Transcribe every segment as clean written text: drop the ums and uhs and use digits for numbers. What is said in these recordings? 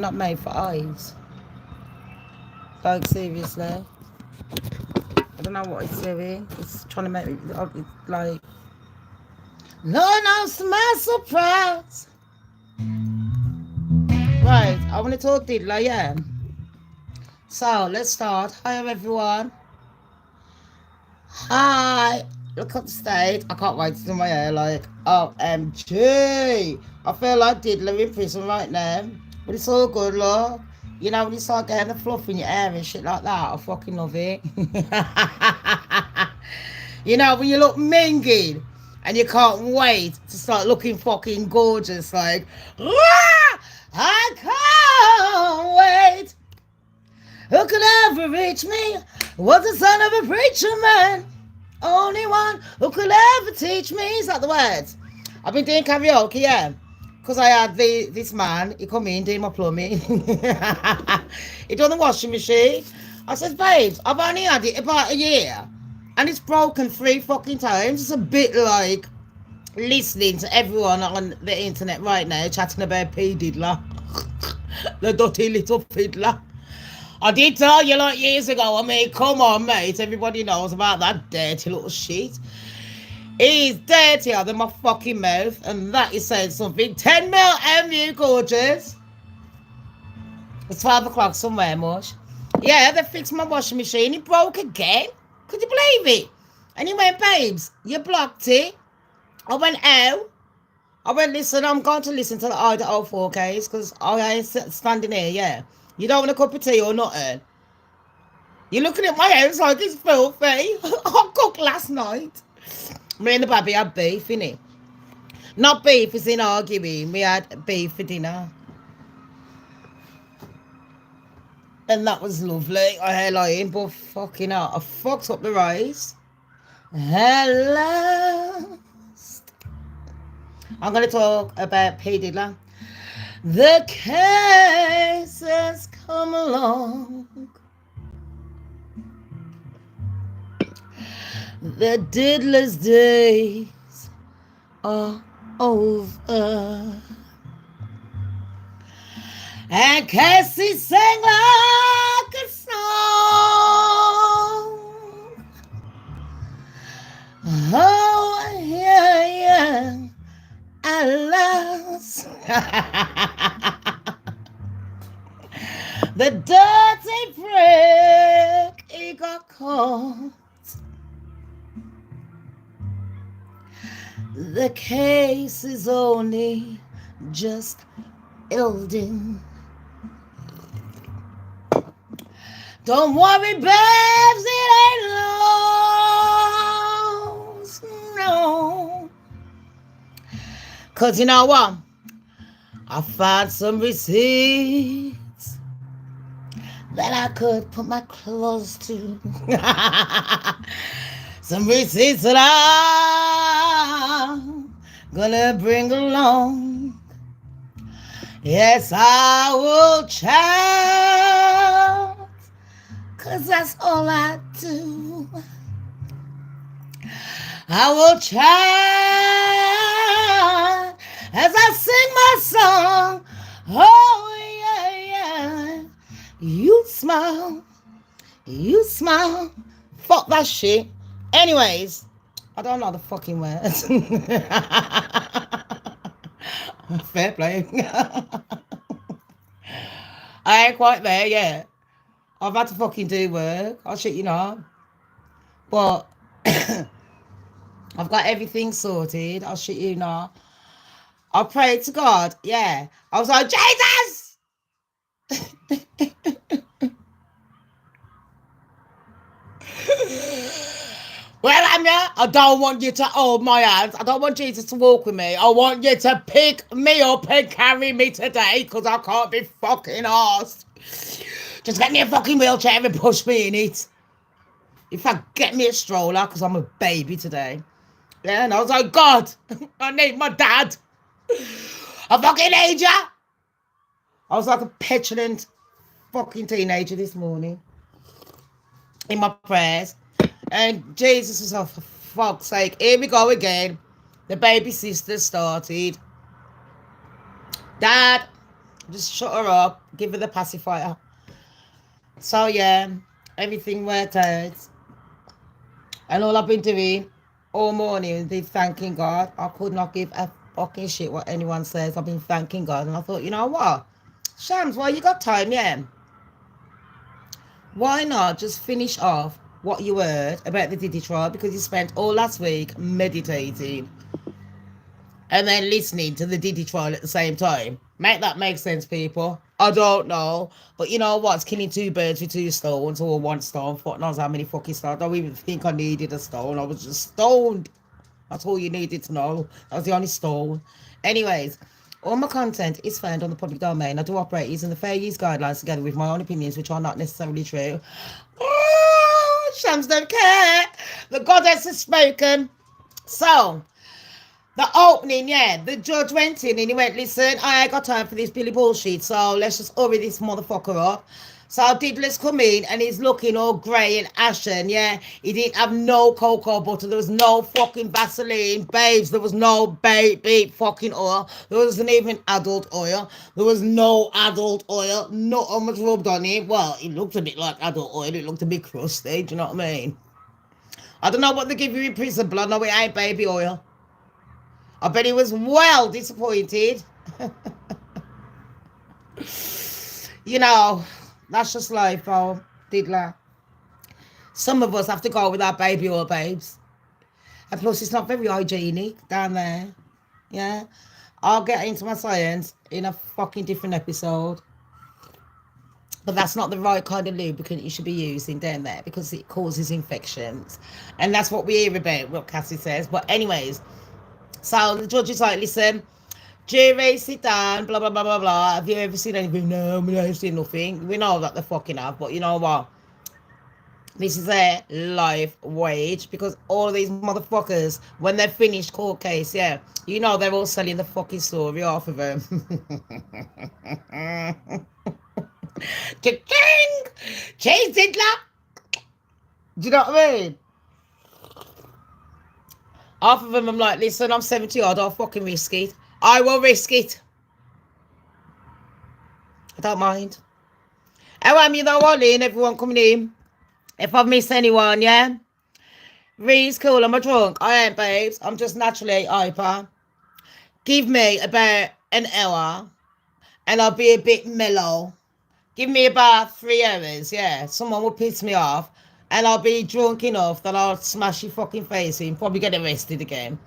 not made for eyes. Like, seriously. I don't know what it's doing. It's trying to make me, like, Lord knows my surprise. Right, I want to talk diddler, yeah. So, let's start. Hi, everyone. Hi. Look at the stage. I can't wait to do my hair, like, OMG. I feel like diddler in prison right now. But it's all good, look. You know, when you start getting the fluff in your hair and shit like that, I fucking love it. You know, when you look minging and you can't wait to start looking fucking gorgeous, like, I can't wait. Who could ever reach me? Was the son of a preacher man. Only one who could ever teach me. Is that the words? I've been doing karaoke, yeah. Because I had this man, he come in, doing my plumbing. He done the washing machine. I said, babes, I've only had it about a year. And it's broken 3 fucking times. It's a bit like listening to everyone on the internet right now chatting about P. Diddler. The dirty little fiddler. I did tell you like years ago, I mean, come on, mate. Everybody knows about that dirty little shit. He's dirtier than my fucking mouth, and that is saying something. 10 mil MU, gorgeous. It's 12 o'clock somewhere, mush. Yeah, they fixed my washing machine. It broke again. Could you believe it? And he went, babes, you blocked it. I went, out. I went, listen, I'm going to listen to the Idaho 4Ks because I ain't standing here, yeah. You don't want a cup of tea or nothing. You're looking at my house like it's filthy. I cooked last night. Me and the baby had beef, innit? Not beef, it's in arguing. We had beef for dinner. And that was lovely. I had lying, but fucking hell, I fucked up the rice. Hello. I'm going to talk about P. Diddler. The case has come along. The diddler's days are over. And Cassie sang like a song. Oh, yeah, yeah. Alas. The dirty prick, he got caught. The case is only just building. Don't worry, babes, it ain't lost, no. 'Cause you know what? I found some receipts that I could put my clothes to. Some receipts that I'm gonna bring along. Yes, I will chat, 'cause that's all I do. I will chat as I sing my song. Oh, yeah, yeah. You smile. You smile. Fuck that shit. Anyways, I don't know the fucking words. Fair play. I ain't quite there yet. I've had to fucking do work. I'll shit you know. But I've got everything sorted. I'll shit you know. I prayed to God. Yeah. I was like, Jesus! Where am you? I don't want you to hold my hands. I don't want Jesus to walk with me. I want you to pick me up and carry me today because I can't be fucking arsed. Just get me a fucking wheelchair and push me in it. In fact, get me a stroller because I'm a baby today. Yeah, and I was like, God, I need my dad. I fucking need ya. I was like a petulant fucking teenager this morning in my prayers. And Jesus was like, for fuck's sake, here we go again. The baby sister started. Dad, Just shut her up, give her the pacifier. So yeah, everything worked out. And all I've been doing all morning is been thanking God. I could not give a fucking shit what anyone says. I've been thanking God. And I thought, you know what? Shams, well, you got time, yeah? Why not just finish off what you heard about the Diddy trial, because you spent all last week meditating and then listening to the Diddy trial at the same time. Make that make sense, people? I don't know. But you know what's killing two birds with two stones, or one stone. Fuck knows how many fucking stones. I don't even think I needed a stone. I was just stoned. That's all you needed to know. That was the only stone. Anyways, all my content is found on the public domain. I do operate using the fair use guidelines together with my own opinions, which are not necessarily true. Oh, Shams don't care. The goddess has spoken. So, the opening, yeah, the judge went in and he went, listen, I ain't got time for this Billy bullshit, so let's just hurry this motherfucker up. So Diddler's come in and he's looking all grey and ashen, yeah. He didn't have no cocoa butter. There was no fucking Vaseline, babes. There was no baby fucking oil. There wasn't even adult oil. There was no adult oil. Not how much rubbed on it. Well, it looked a bit like adult oil. It looked a bit crusty, do you know what I mean? I don't know what they give you in prison, but I know it ain't baby oil. I bet he was well disappointed. You know, that's just life, oh, Diddler. Some of us have to go with our baby oil, babes. And plus, it's not very hygienic down there. Yeah? I'll get into my science in a fucking different episode. But that's not the right kind of lubricant you should be using down there, because it causes infections. And that's what we hear about, what Cassie says. But anyways, so the judge is like, listen, jury, sit down, blah, blah, blah, blah, blah. Have you ever seen anything? No, we haven't seen nothing. We know that they fucking have, but you know what? This is a live wage, because all of these motherfuckers, when they're finished court case, yeah, you know they're all selling the fucking story off of them. Cha-ching! Chase Diddler! Do you know what I mean? Half of them, I'm like, listen, I'm 70 odd, I'll fucking risk it. I will risk it. I don't mind. How am you though, Ollie, and everyone coming in? If I've missed anyone, yeah? Ree's cool, I'm a drunk. I ain't, babes. I'm just naturally hyper. Give me about an hour and I'll be a bit mellow. Give me about 3 hours, yeah. Someone will piss me off and I'll be drunk enough that I'll smash your fucking face in, probably get arrested again.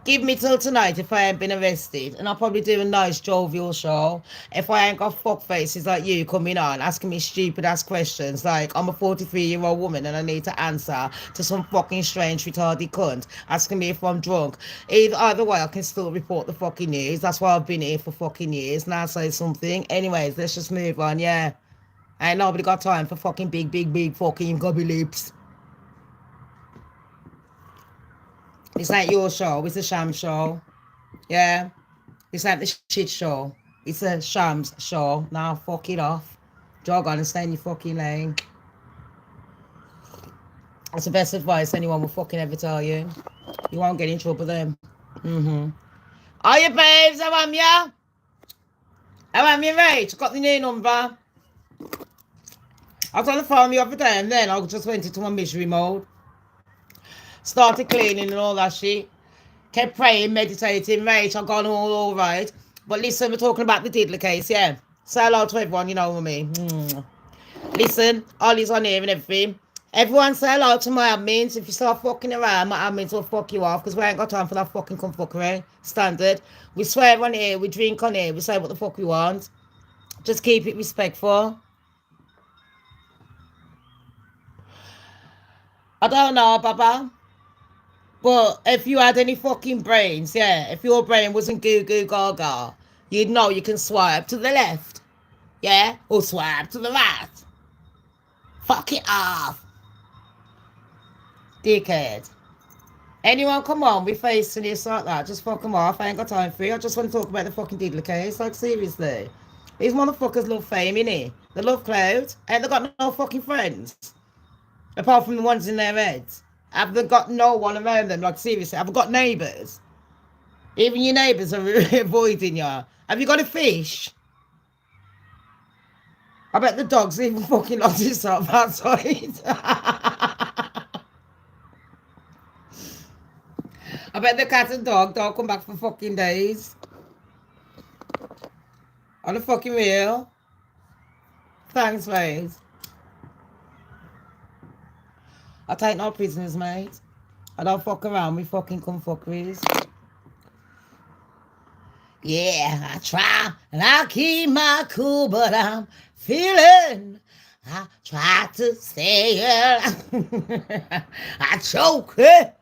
Give me till tonight if I ain't been arrested, and I'll probably do a nice jovial show if I ain't got fuck faces like you coming on asking me stupid ass questions like I'm a 43-year-old woman and I need to answer to some fucking strange retarded cunt asking me if I'm drunk. Either way, I can still report the fucking news. That's why I've been here for fucking years. Now say something. Anyways, let's just move on, yeah. Ain't nobody got time for fucking big fucking gobby lips. It's not your show, it's a sham show. Yeah? It's not the shit show. It's a Sham's show. Now fuck it off. Jog on and stay in your fucking lane. That's the best advice anyone will fucking ever tell you. You won't get in trouble then. Are you babes? How am ya? How am you, Rach? Got the new number. I was on the phone the other day and then I just went into my misery mode. Started cleaning and all that shit. Kept praying, meditating, Rach, I've gone all right. But listen, we're talking about the Diddler case, yeah. Say hello to everyone, you know what I mean. Listen, Ollie's on here and everything. Everyone say hello to my admins. If you start fucking around, my admins will fuck you off, because we ain't got time for that fucking cumfuckery. Standard. We swear on here, we drink on here, we say what the fuck we want. Just keep it respectful. I don't know, Baba. But if you had any fucking brains, yeah, if your brain wasn't goo goo gaga, you'd know you can swipe to the left, yeah, or swipe to the right. Fuck it off. Dickhead. Anyone come on, we facing this like that, just fuck them off. I ain't got time for you. I just want to talk about the fucking Diddler case, like seriously. These motherfuckers love fame, innit? They love clout, and they got no fucking friends. Apart from the ones in their heads. Have they got no one around them? Like, seriously, have they got neighbours? Even your neighbours are avoiding you. Have you got a fish? I bet the dog's even fucking locked himself outside. I bet the cat and dog don't come back for fucking days. On the fucking real. Thanks, mate. I take no prisoners, mate. I don't fuck around with fucking fuckeries. Yeah, I try and I keep my cool, but I'm feeling. I try to stay I choke it.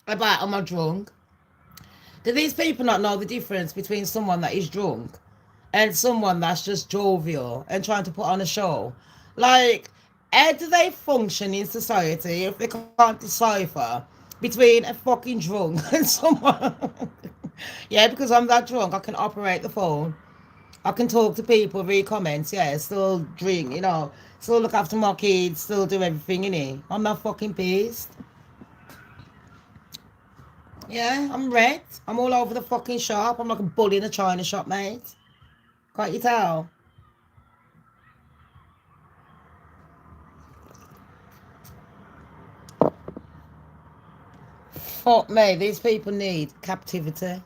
About am I drunk? Do these people not know the difference between someone that is drunk and someone that's just jovial and trying to put on a show? Like, how do they function in society if they can't decipher between a fucking drunk and someone? Yeah, because I'm that drunk, I can operate the phone. I can talk to people, read comments, yeah, still drink, still look after my kids, still do everything, innit? I'm not fucking pissed. Yeah, I'm red. I'm all over the fucking shop. I'm like a bull in a china shop, mate. Can't you tell? Fuck me, these people need captivity.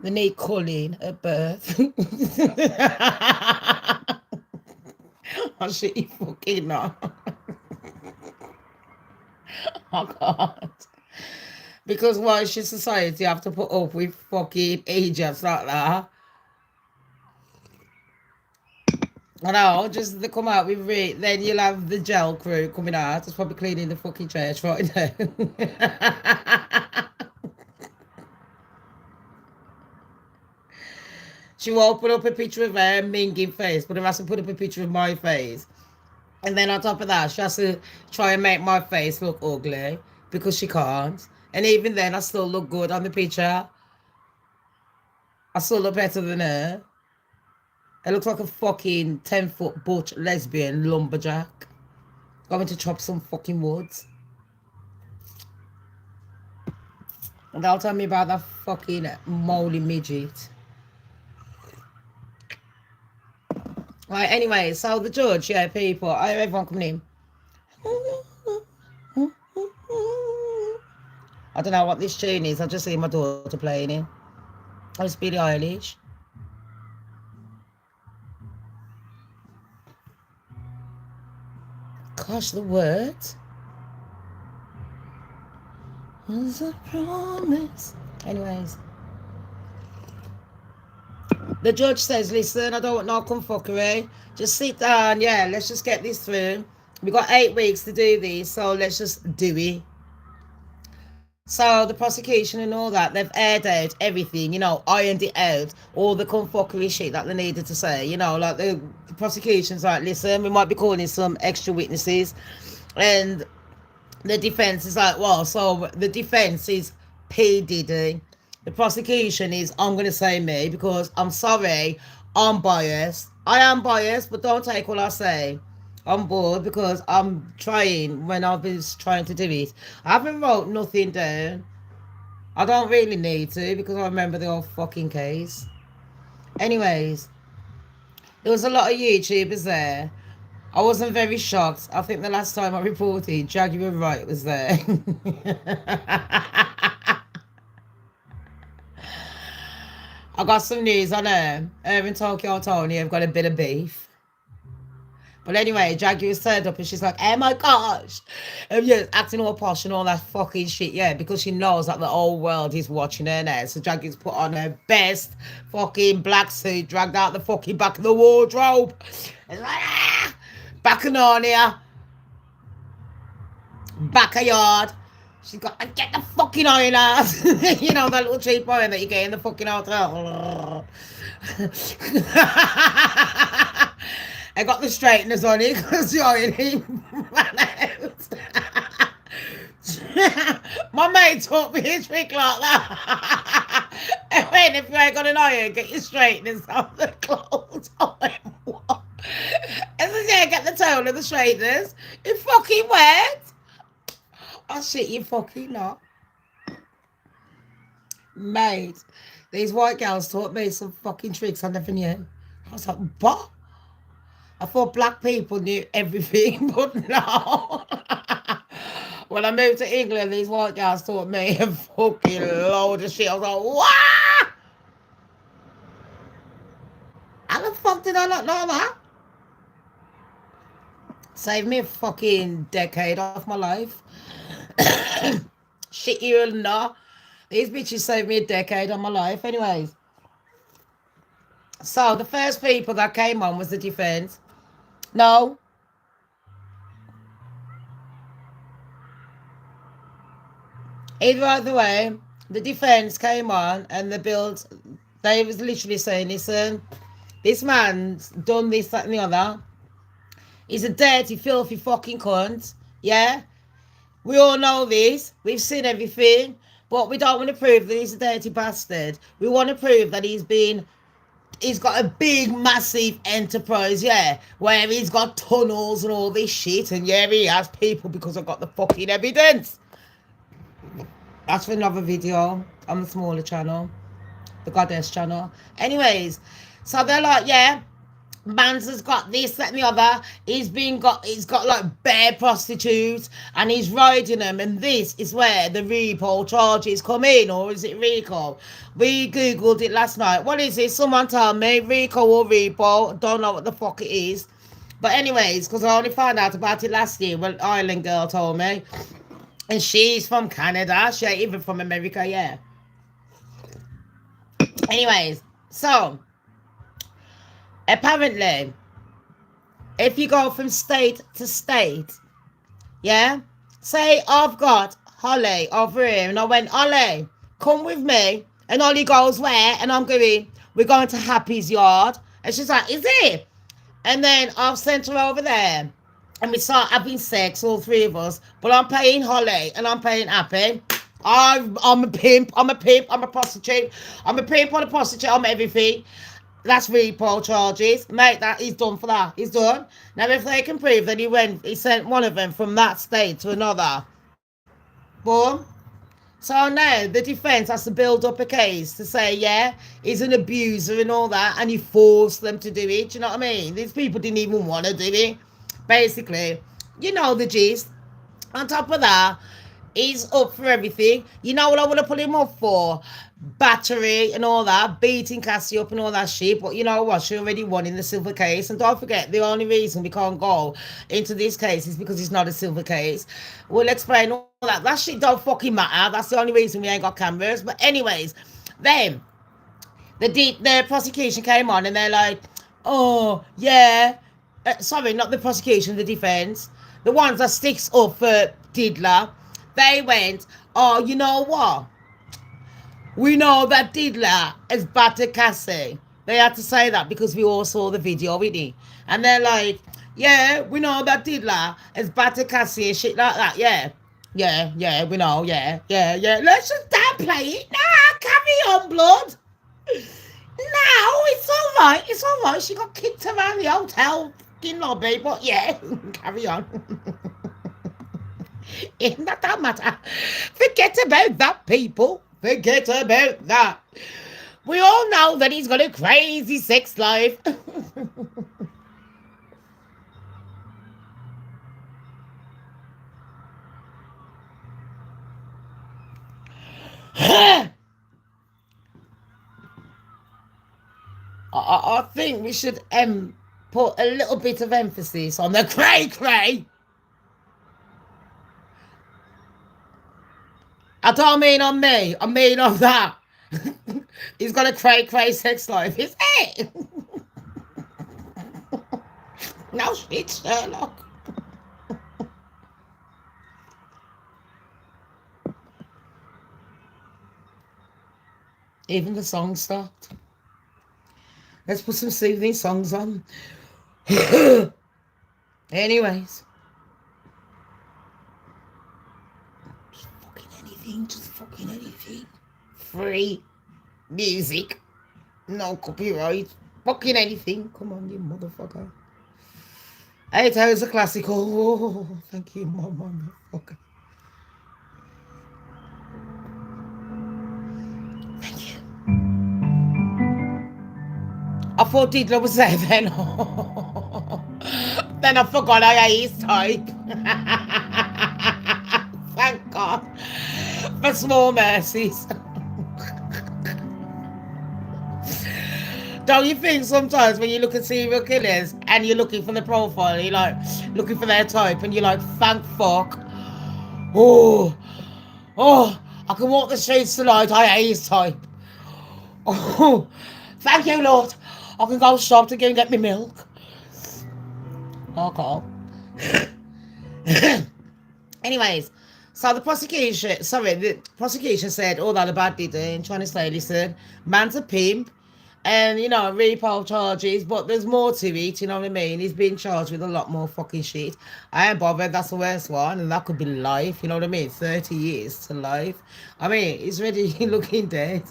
They need culling at birth. I shit you fucking not. I can't. Because why should society have to put up with fucking agents like that? I know, just they come out with it, then you'll have the gel crew coming out. It's probably cleaning the fucking church right now. She won't put up a picture of her minging face, but it has to put up a picture of my face. And then on top of that, she has to try and make my face look ugly because she can't. And even then, I still look good on the picture. I still look better than her. It looks like a fucking 10-foot butch lesbian lumberjack going to chop some fucking woods. And they'll tell me about that fucking moldy midget. Right, anyway, so the judge, yeah, people, everyone coming in. I don't know what this tune is. I just see my daughter playing it. Oh, it's Billie Eilish. Gosh, the words. Was a promise. Anyways. The judge says, listen, I don't want no fuckery. Just sit down, yeah, let's just get this through. We got 8 weeks to do this, so let's just do it. So the prosecution and all that, they've aired out everything, ironed it out, all the fuckery shit that they needed to say, like the prosecution's like, listen, we might be calling some extra witnesses. And the defense is like, well, so the defense is P. Diddy. The prosecution is, I'm going to say me because I'm sorry, I'm biased. I am biased, but don't take what I say on board because I'm trying when I was trying to do it. I haven't wrote nothing down. I don't really need to because I remember the whole fucking case. Anyways, there was a lot of YouTubers there. I wasn't very shocked. I think the last time I reported, Jaguar Wright was there. I got some news on her. Her and Tokyo Tony have got a bit of beef. But anyway, Jaguar's turned up and she's like, oh my gosh. And yeah, acting all posh and all that fucking shit, yeah, because she knows that the whole world is watching her now. So Jaguar's put on her best fucking black suit, dragged out the fucking back of the wardrobe. It's like, back of Narnia. Backyard. She's got, get the fucking iron out. That little cheap iron that you get in the fucking hotel. I got the straighteners on it because the ironing ran out. My mate taught me a trick like that. I mean, if you ain't got an iron, get your straighteners off the clothes. I went, what? And then, yeah, get the towel and the straighteners. It fucking wet. Oh shit, you fucking not. Mate, these white girls taught me some fucking tricks I never knew. I was like, what? I thought black people knew everything, but no. When I moved to England, these white girls taught me a fucking load of shit. I was like, what? How the fuck did I not know that? Saved me a fucking decade off my life. Shit, you know. These bitches saved me a decade of my life. Anyways, so the first people that came on was the defense. No, either way, the defense came on and the build. They was literally saying, "Listen, this man's done this, that, and the other. He's a dirty, filthy fucking cunt. Yeah, we all know this. We've seen everything, but we don't want to prove that he's a dirty bastard. We want to prove that he's got a big, massive enterprise, yeah, where he's got tunnels and all this shit, and yeah, he has people because I've got the fucking evidence." That's for another video on the smaller channel, the Goddess channel. Anyways, so they're like, yeah, Mans has got this, that, and the other. He's got like bare prostitutes, and he's riding them. And this is where the repo charges come in, or is it Rico? We googled it last night. What is it? Someone tell me, Rico or repo? Don't know what the fuck it is. But anyways, because I only found out about it last year when Island Girl told me, and she's from Canada. She ain't even from America, yeah. Anyways, so apparently, if you go from state to state, yeah, say I've got Holly over here, and I went, Holly, come with me, and Holly goes, where? And I'm going, we're going to Happy's yard, and she's like, is it? And then I've sent her over there, and we start having sex, all three of us, but I'm paying Holly, and I'm paying Happy. I'm a pimp, I'm a prostitute, I'm a pimp, I'm a prostitute, I'm everything. That's repo charges, mate. That he's done for that. He's done. Now, if they can prove that he sent one of them from that state to another, boom. So now the defense has to build up a case to say, yeah, he's an abuser and all that, and he forced them to do it. Do you know what I mean? These people didn't even want to do it. Basically, you know the gist. On top of that, he's up for everything. You know what I want to put him up for? Battery and all that, beating Cassie up and all that shit. But you know what? She already won in the silver case. And don't forget, the only reason we can't go into this case is because it's not a silver case. We'll explain all that. That shit don't fucking matter. That's the only reason we ain't got cameras. But anyways, then the prosecution came on and they're like, oh, yeah. Sorry, not the prosecution, the defense. The ones that sticks up for Diddler. They went, oh, you know what? We know that Diddler has battered Cassie. They had to say that because we all saw the video with it. And they're like, yeah, we know that Diddler has battered Cassie and shit like that. Yeah. Yeah, we know. Yeah. Let's just downplay it. Nah, carry on, blood. No, it's all right. She got kicked around the hotel fucking lobby, but yeah, carry on. That don't matter. Forget about that, people. Forget about that. We all know that he's got a crazy sex life. I think we should put a little bit of emphasis on the cray. I don't mean on me. I mean on that. He's got a cray sex life. Is it? No shit, Sherlock. Even the song stopped. Let's put some soothing songs on. Anyways. Just fucking anything. Free music. No copyright. Fucking anything. Come on, you motherfucker. 8 hours of classical. Oh, thank you, motherfucker. thought Diddler was there then. Then I forgot I ate his type. Thank God for small mercies. Don't you think sometimes when you look at serial killers and you're looking for the profile, you're like looking for their type, and you're like, thank fuck. Oh, oh, I can walk the streets tonight. I hate his type. Oh, thank you, Lord. I can go shop to go and get me milk. Okay. Anyways, so the prosecution said all that about Diddy, trying to say, listen, man's a pimp, and repo charges, but there's more to it, you know what I mean? He's being charged with a lot more fucking shit. I ain't bothered, that's the worst one, and that could be life, you know what I mean? 30 years to life. I mean, he's really looking dead.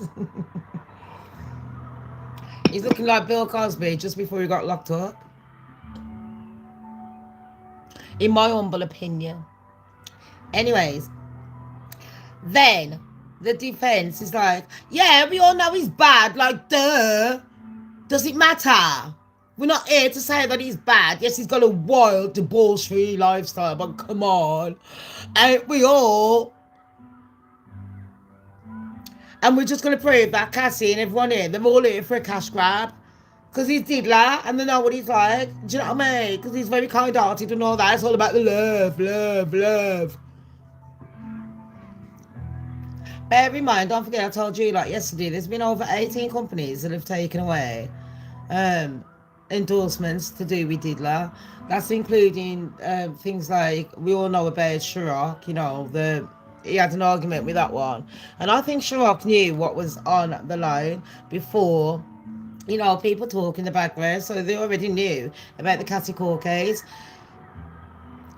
He's looking like Bill Cosby just before he got locked up. In my humble opinion. Anyways, then the defense is like, yeah, we all know he's bad. Like, duh. Does it matter? We're not here to say that he's bad. Yes, he's got a wild, debauchery lifestyle, but come on. Ain't we all? And we're just going to prove that Cassie and everyone here, they're all here for a cash grab. Because he's diddler and they know what he's like. Do you know what I mean? Because he's very kind-hearted and all that. It's all about the love, love, love. Bear in mind, don't forget I told you like yesterday, there's been over 18 companies that have taken away endorsements to do with Diddler. That's including things like, we all know about Chirac, he had an argument with that one. And I think Chirac knew what was on the line before, people talk in the background, so they already knew about the Cassie court case,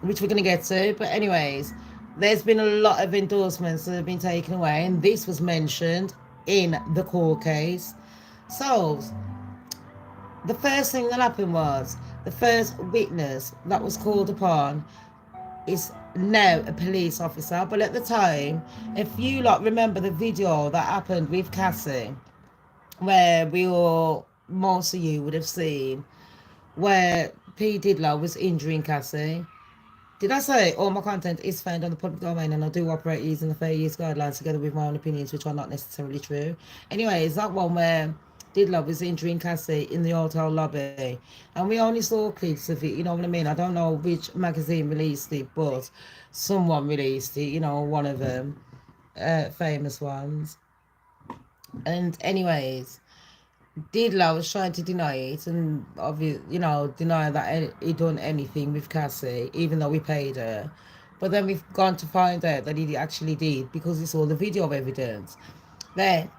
which we're going to get to. But anyways, there's been a lot of endorsements that have been taken away, and this was mentioned in the court case. So the first thing that happened was the first witness that was called upon is now a police officer. But at the time, if you remember the video that happened with Cassie, where most of you would have seen, where P. Diddler was injuring Cassie. Did I say all my content is found on the public domain, and I do operate using the fair use guidelines together with my own opinions, which are not necessarily true? Anyways, that one where Diddler was injuring Cassie in the hotel lobby, and we only saw clips of it, you know what I mean? I don't know which magazine released it, but someone released it, one of them, famous ones. And anyways, Diddler was trying to deny it and deny that he done anything with Cassie, even though we paid her. But then we've gone to find out that he actually did, because it's all the video evidence. Then,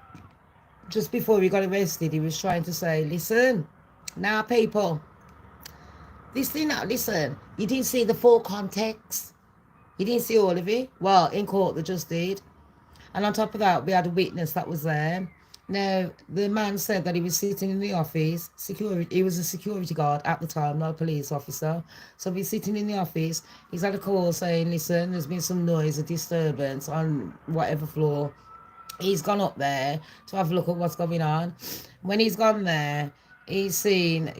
just before he got arrested, he was trying to say, listen, now people, listen, you didn't see the full context. You didn't see all of it. Well, in court they just did. And on top of that, we had a witness that was there. Now, the man said that he was sitting in the office, he was a security guard at the time, not a police officer. So he's sitting in the office, he's had a call saying, listen, there's been some noise, a disturbance on whatever floor. He's gone up there to have a look at what's going on. When he's gone there, he's seen,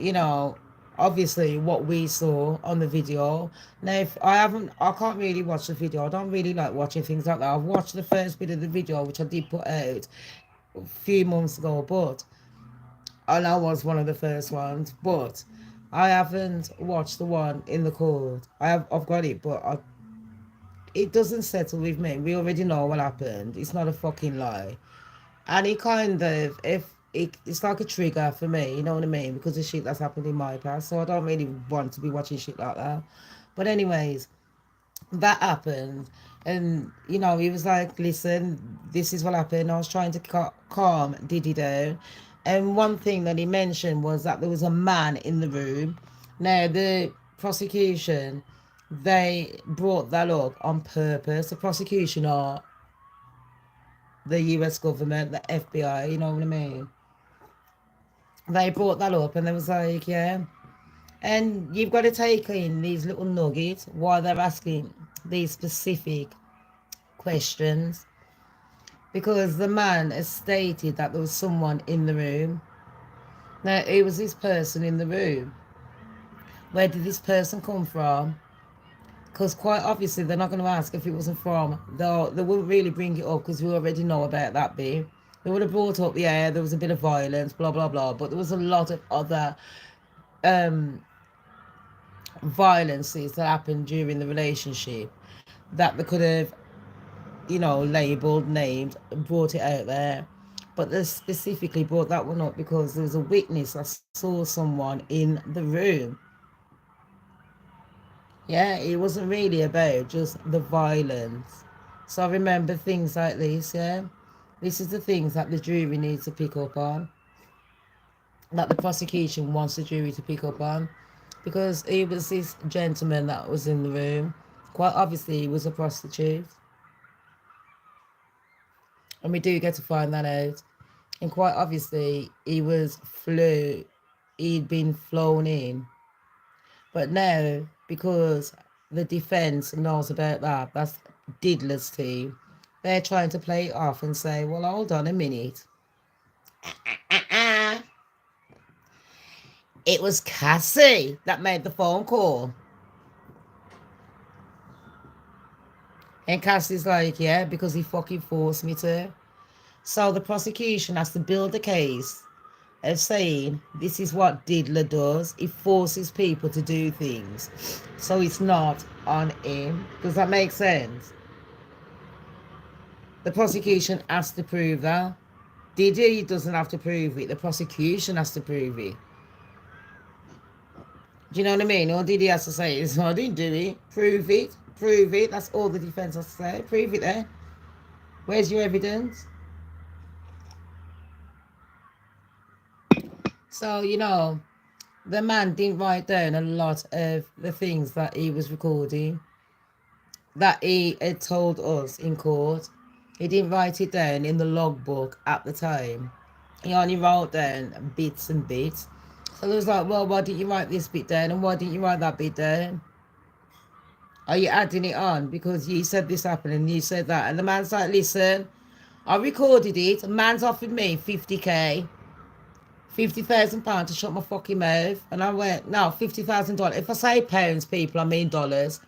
obviously what we saw on the video. Now, if I can't really watch the video. I don't really like watching things like that. I've watched the first bit of the video, which I did put out a few months ago, but and I was one of the first ones, but I haven't watched the one in the court. I've got it, but it doesn't settle with me. We already know what happened. It's not a fucking lie, and it kind of, it's like a trigger for me, you know what I mean, because of shit that's happened in my past. So I don't really want to be watching shit like that. But anyways, that happened, and he was like, listen, this is what happened. I was trying to calm Diddy down, and one thing that he mentioned was that there was a man in the room. Now, the prosecution, they brought that up on purpose. The prosecution are the US government, the FBI, you know what I mean? They brought that up, and they was like, yeah. And you've got to take in these little nuggets while they're asking these specific questions, because the man has stated that there was someone in the room. Now, who was this person in the room? Where did this person come from? Because quite obviously they're not going to ask if it wasn't from. They wouldn't really bring it up because we already know about that bit. They would have brought up, yeah, there was a bit of violence, blah, blah, blah. But there was a lot of other um, violences that happened during the relationship that they could have, labelled, named, brought it out there. But they specifically brought that one up because there was a witness that saw someone in the room. Yeah, it wasn't really about just the violence. So I remember things like this, yeah. This is the things that the jury needs to pick up on, that the prosecution wants the jury to pick up on. Because it was this gentleman that was in the room. Quite obviously, he was a prostitute. And we do get to find that out. And quite obviously, he'd been flown in. But now, because the defence knows about that, that's Diddler's team, they're trying to play it off and say, well, hold on a minute. It was Cassie that made the phone call. And Cassie's like, yeah, because he fucking forced me to. So the prosecution has to build a case of saying this is what Diddler does. He forces people to do things. So it's not on him. Does that make sense? The prosecution has to prove that. Diddy doesn't have to prove it. The prosecution has to prove it. Do you know what I mean? All Diddy has to say is, I didn't do it. Prove it. Prove it. That's all the defence has to say. Prove it there. Where's your evidence? So, the man didn't write down a lot of the things that he was recording, that he had told us in court. He didn't write it down in the logbook at the time. He only wrote down bits and bits. So it was like, well, why didn't you write this bit down and why didn't you write that bit down? Are you adding it on because you said this happened and you said that? And the man's like, listen, I recorded it. A man's offered me 50K. £50,000 to shut my fucking mouth. And I went, no, $50,000. If I say pounds, people, I mean dollars.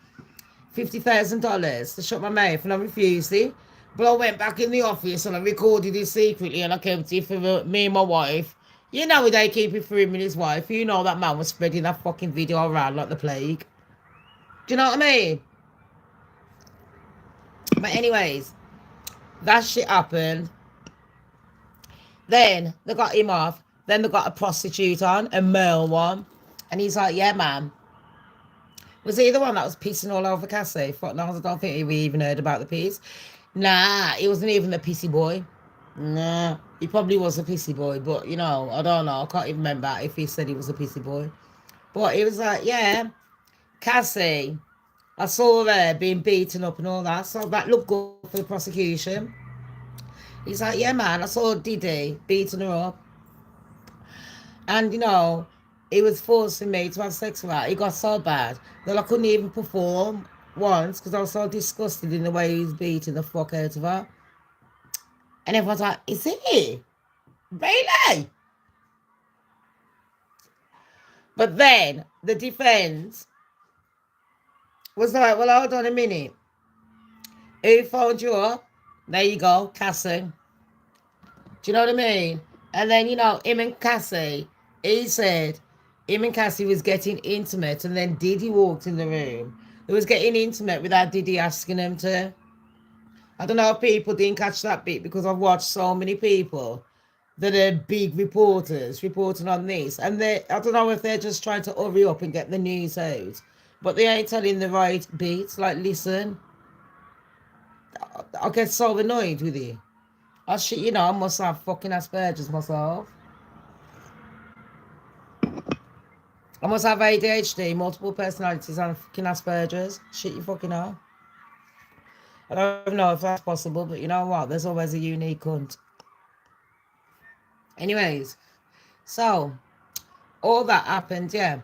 $50,000 to shut my mouth, and I refused it. But I went back in the office and I recorded it secretly and I kept it for me and my wife. You know they keep it for him and his wife. You know that man was spreading that fucking video around like the plague. Do you know what I mean? But anyways, that shit happened. Then they got him off. Then they got a prostitute on, a male one. And he's like, yeah, man. Was he the one that was pissing all over Cassie? Fuck no, I don't think we even heard about the piss. Nah, he wasn't even a pissy boy. Nah, he probably was a pissy boy. But, I don't know. I can't even remember if he said he was a pissy boy. But he was like, yeah, Cassie, I saw her being beaten up and all that. So that looked good for the prosecution. He's like, yeah, man, I saw Diddy beating her up. And, he was forcing me to have sex with her. It got so bad that I couldn't even perform once because I was so disgusted in the way he was beating the fuck out of her. And everyone's like, is it? Really? But then the defense was like, well, hold on a minute. Who phoned you up? There you go, Cassie. Do you know what I mean? And then, him and Cassie, he said him and Cassie was getting intimate, and then Diddy walked in the room. They was getting intimate without Diddy asking them to. I don't know if people didn't catch that bit because I've watched so many people that are big reporters reporting on this. And I don't know if they're just trying to hurry up and get the news out. But they ain't telling the right bits. Like, listen, I get so annoyed with it. I must have fucking Asperger's myself. I must have ADHD, multiple personalities, and fucking Asperger's. Shit, you fucking know. I don't know if that's possible, but you know what? There's always a unique cunt. Anyways, so all that happened, yeah.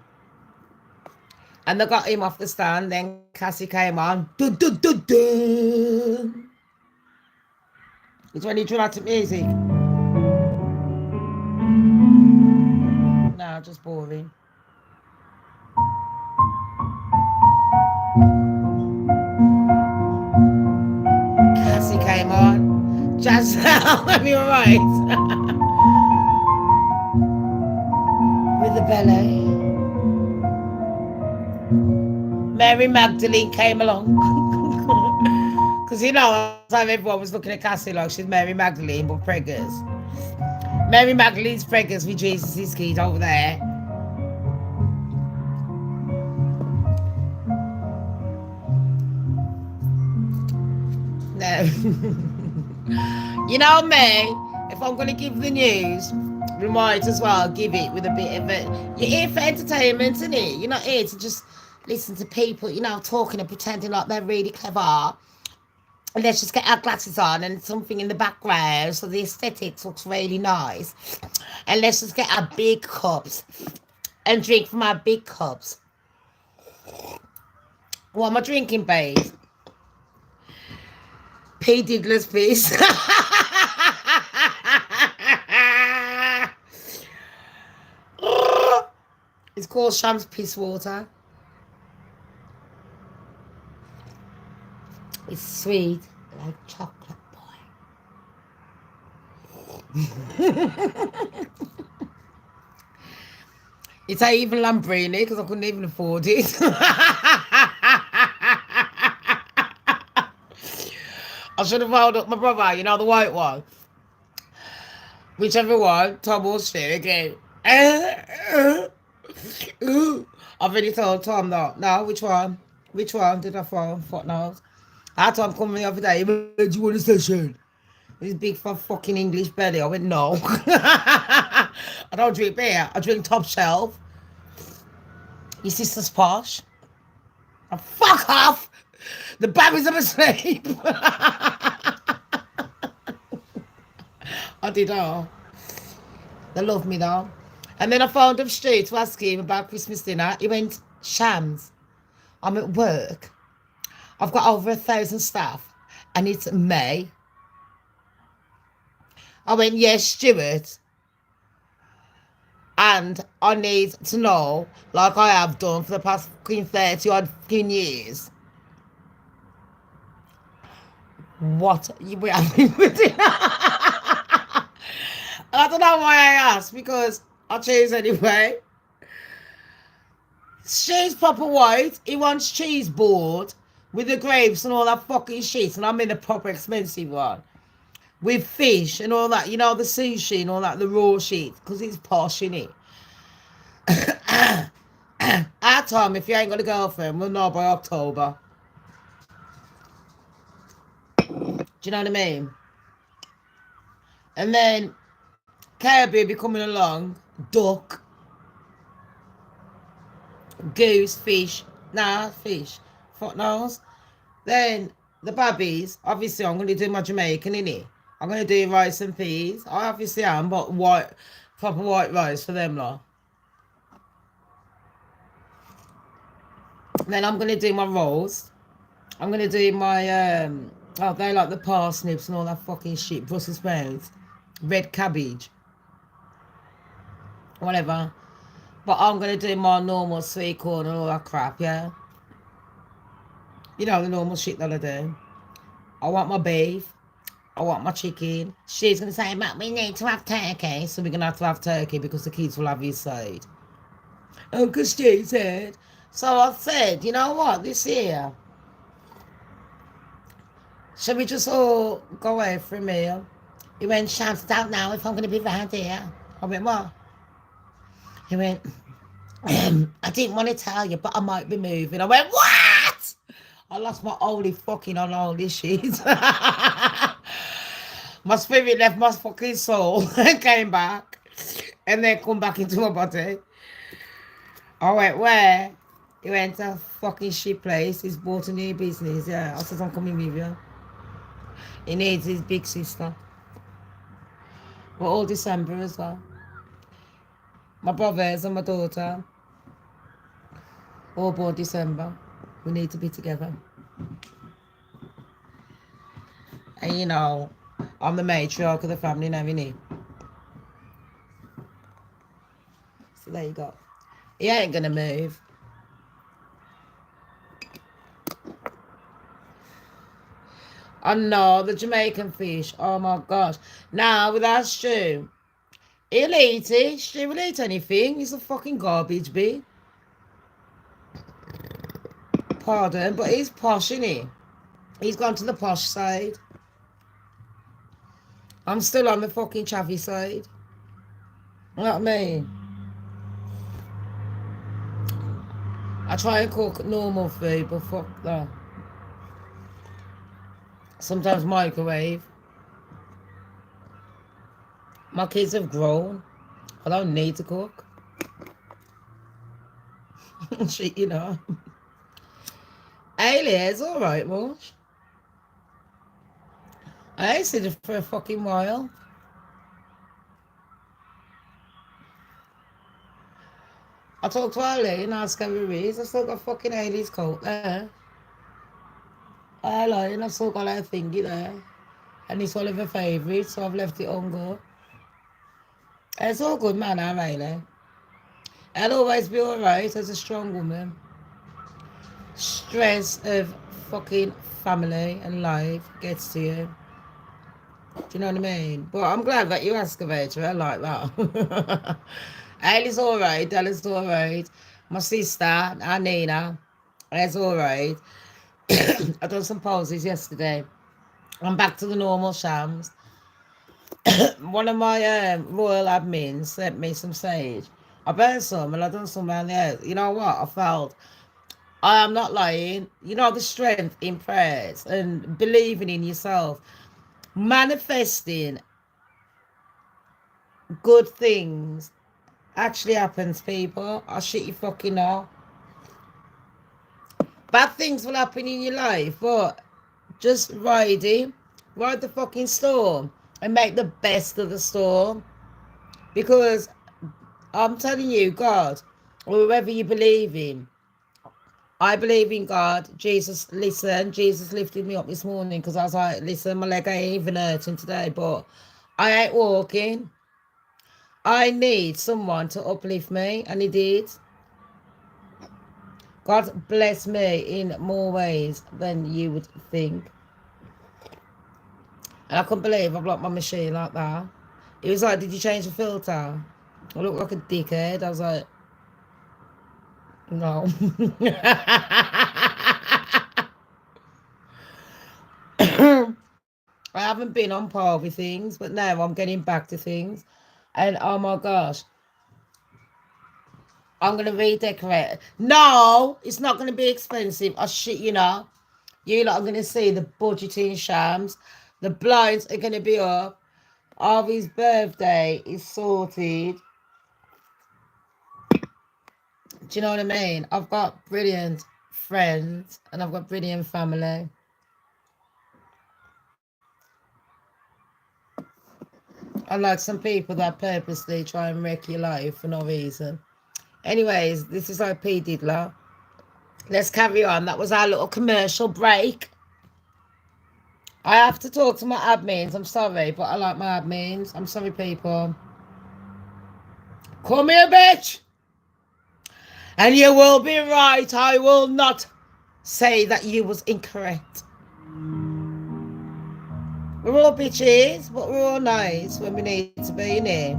And they got him off the stand. Then Cassie came on. Dun, dun, dun, dun. It's when he dramatic music. now, just boring. Cassie came on. Just let me right. With the ballet. Mary Magdalene came along. Because you know, at the time everyone was looking at Cassie like she's Mary Magdalene, but preggers. Mary Magdalene's preggers with Jesus' kid over there. No. You know me, if I'm going to give the news, we might as well give it with a bit of it. You're here for entertainment, isn't it? You're not here to just listen to people, you know, talking and pretending like they're really clever. And let's just get our glasses on and something in the background so the aesthetics looks really nice. And let's just get our big cups and drink from our big cups. What am I drinking, babe? P. Diddler's piece. It's called Shamz Piss Water. It's sweet like chocolate boy. It's not even Lamborghini because I couldn't even afford it. I should have found up my brother, you know, the white one. Whichever one, Tom will share again. I've already told Tom that. No, which one? Which one did I phone? Fuck knows. I had Tom come the other day. He went, do you want a session? His big fucking English belly. I went, no. I don't drink beer. I drink top shelf. Your sister's posh. Oh, fuck off. The babies are asleep. I did all. They love me though. And then I phoned him straight to ask him about Christmas dinner. He went, Shamz, I'm at work. I've got over 1,000 staff and it's May. I went, yes, Stuart. And I need to know, like I have done for the past 30 odd years, what you were having for dinner. I don't know why I asked, because I choose anyway. She's proper white. He wants cheese board with the grapes and all that fucking shit, and I'm in the proper expensive one. With fish and all that, you know, the sushi and all that, the raw shit, because it's posh, innit? I told him, if you ain't got a girlfriend, we'll know by October. Do you know what I mean? And then Kirby be coming along, duck, goose, fish, fish, fuck knows. Then the babbies, obviously I'm going to do my Jamaican, innit? I'm going to do rice and peas. I obviously am, but white, proper white rice for them lot. Then I'm going to do my rolls. I'm going to do my, they like the parsnips and all that fucking shit, Brussels sprouts, red cabbage, whatever. But I'm going to do my normal sweet corn and all that crap, yeah? You know, the normal shit that I do. I want my beef. I want my chicken. She's going to say, but we need to have turkey. So we're going to have turkey because the kids will have his side. Uncle Stu said. So I said, you know what, this year, shall we just all go away for a meal? He went, Shamz, don't know if I'm going to be round here. I went, what? He went, I didn't want to tell you, but I might be moving. I went, what? I lost my holy fucking unholy shit. My spirit left my fucking soul and came back. And then come back into my body. I went, where? He went to a fucking shit place. He's bought a new business. Yeah, I said, I'm coming with you. He needs his big sister. We're all December as well. My brothers and my daughter, all born December. We need to be together. And you know, I'm the matriarch of the family now, innit? So there you go. He ain't gonna move. Oh no, the Jamaican fish. Oh my gosh. Now with that stew, he'll eat it. Stew will eat anything. He's a fucking garbage bin. Pardon, but he's posh, isn't he? He's gone to the posh side. I'm still on the fucking chavvy side. You know what I mean? I try and cook normal food, but fuck that. Sometimes microwave. My kids have grown. I don't need to cook. Shit, you know. Aliens, alright, Mosh. I ain't seen it for a fucking while. I talked to Ali and asked her who he is. I still got fucking Ailey's coat there. Hello, and I've still got her thingy there. And it's one of her favourites, so I've left it on go. It's all good, man, I'm Ailey. I'll always be alright as a strong woman. Stress of fucking family and life gets to you. Do you know what I mean? But I'm glad that you excavated her. I like that. Ailey's alright, Della's alright. My sister, Nina, is alright. I done some poses yesterday. I'm back to the normal Shams. One of my royal admins sent me some sage. I burned some and I done some around the house. You know what? I felt, I am not lying. You know, the strength in prayers and believing in yourself. Manifesting good things actually happens, people. I shit you fucking know. Bad things will happen in your life, but just ride the fucking storm and make the best of the storm. Because I'm telling you, God, or whoever you believe in, I believe in God. Jesus, listen, Jesus lifted me up this morning because I was like, listen, my leg ain't even hurting today, but I ain't walking. I need someone to uplift me, and he did. God bless me in more ways than you would think. And I couldn't believe I blocked my machine like that. He was like, did you change the filter? I looked like a dickhead. I was like, no. I haven't been on par with things, but now I'm getting back to things. And oh my gosh, I'm going to redecorate. No, it's not going to be expensive. I shit you know. You lot are going to see the budgeting Shams. The blinds are going to be up. Harvey's birthday is sorted. Do you know what I mean? I've got brilliant friends and I've got brilliant family. Unlike some people that purposely try and wreck your life for no reason. Anyways, this is OP Diddler. Let's carry on. That was our little commercial break. I have to talk to my admins. I'm sorry, but I like my admins. I'm sorry, people. Come here, bitch. And you will be right. I will not say that you was incorrect. We're all bitches, but we're all nice when we need to be, innit?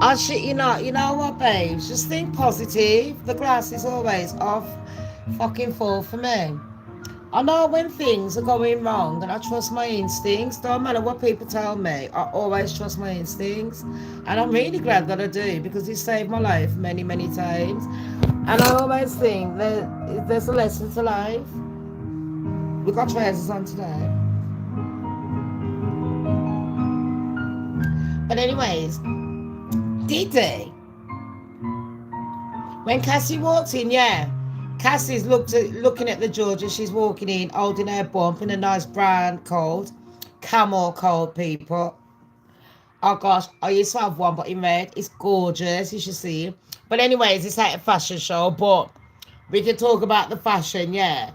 Oh shit, you know what, babes? Just think positive. The glass is always off fucking full for me. I know when things are going wrong and I trust my instincts. Don't matter what people tell me, I always trust my instincts. And I'm really glad that I do because it saved my life many, many times. And I always think that there's a lesson to life. We've got trousers on today. But anyways, Diddy. When Cassie walked in, yeah. Cassie's looking at the judge as she's walking in, holding her bump in a nice brown coat. Camel coat, people. Oh gosh, I used to have one, but in red. It's gorgeous, you should see. But anyways, it's like a fashion show, but we can talk about the fashion, yeah.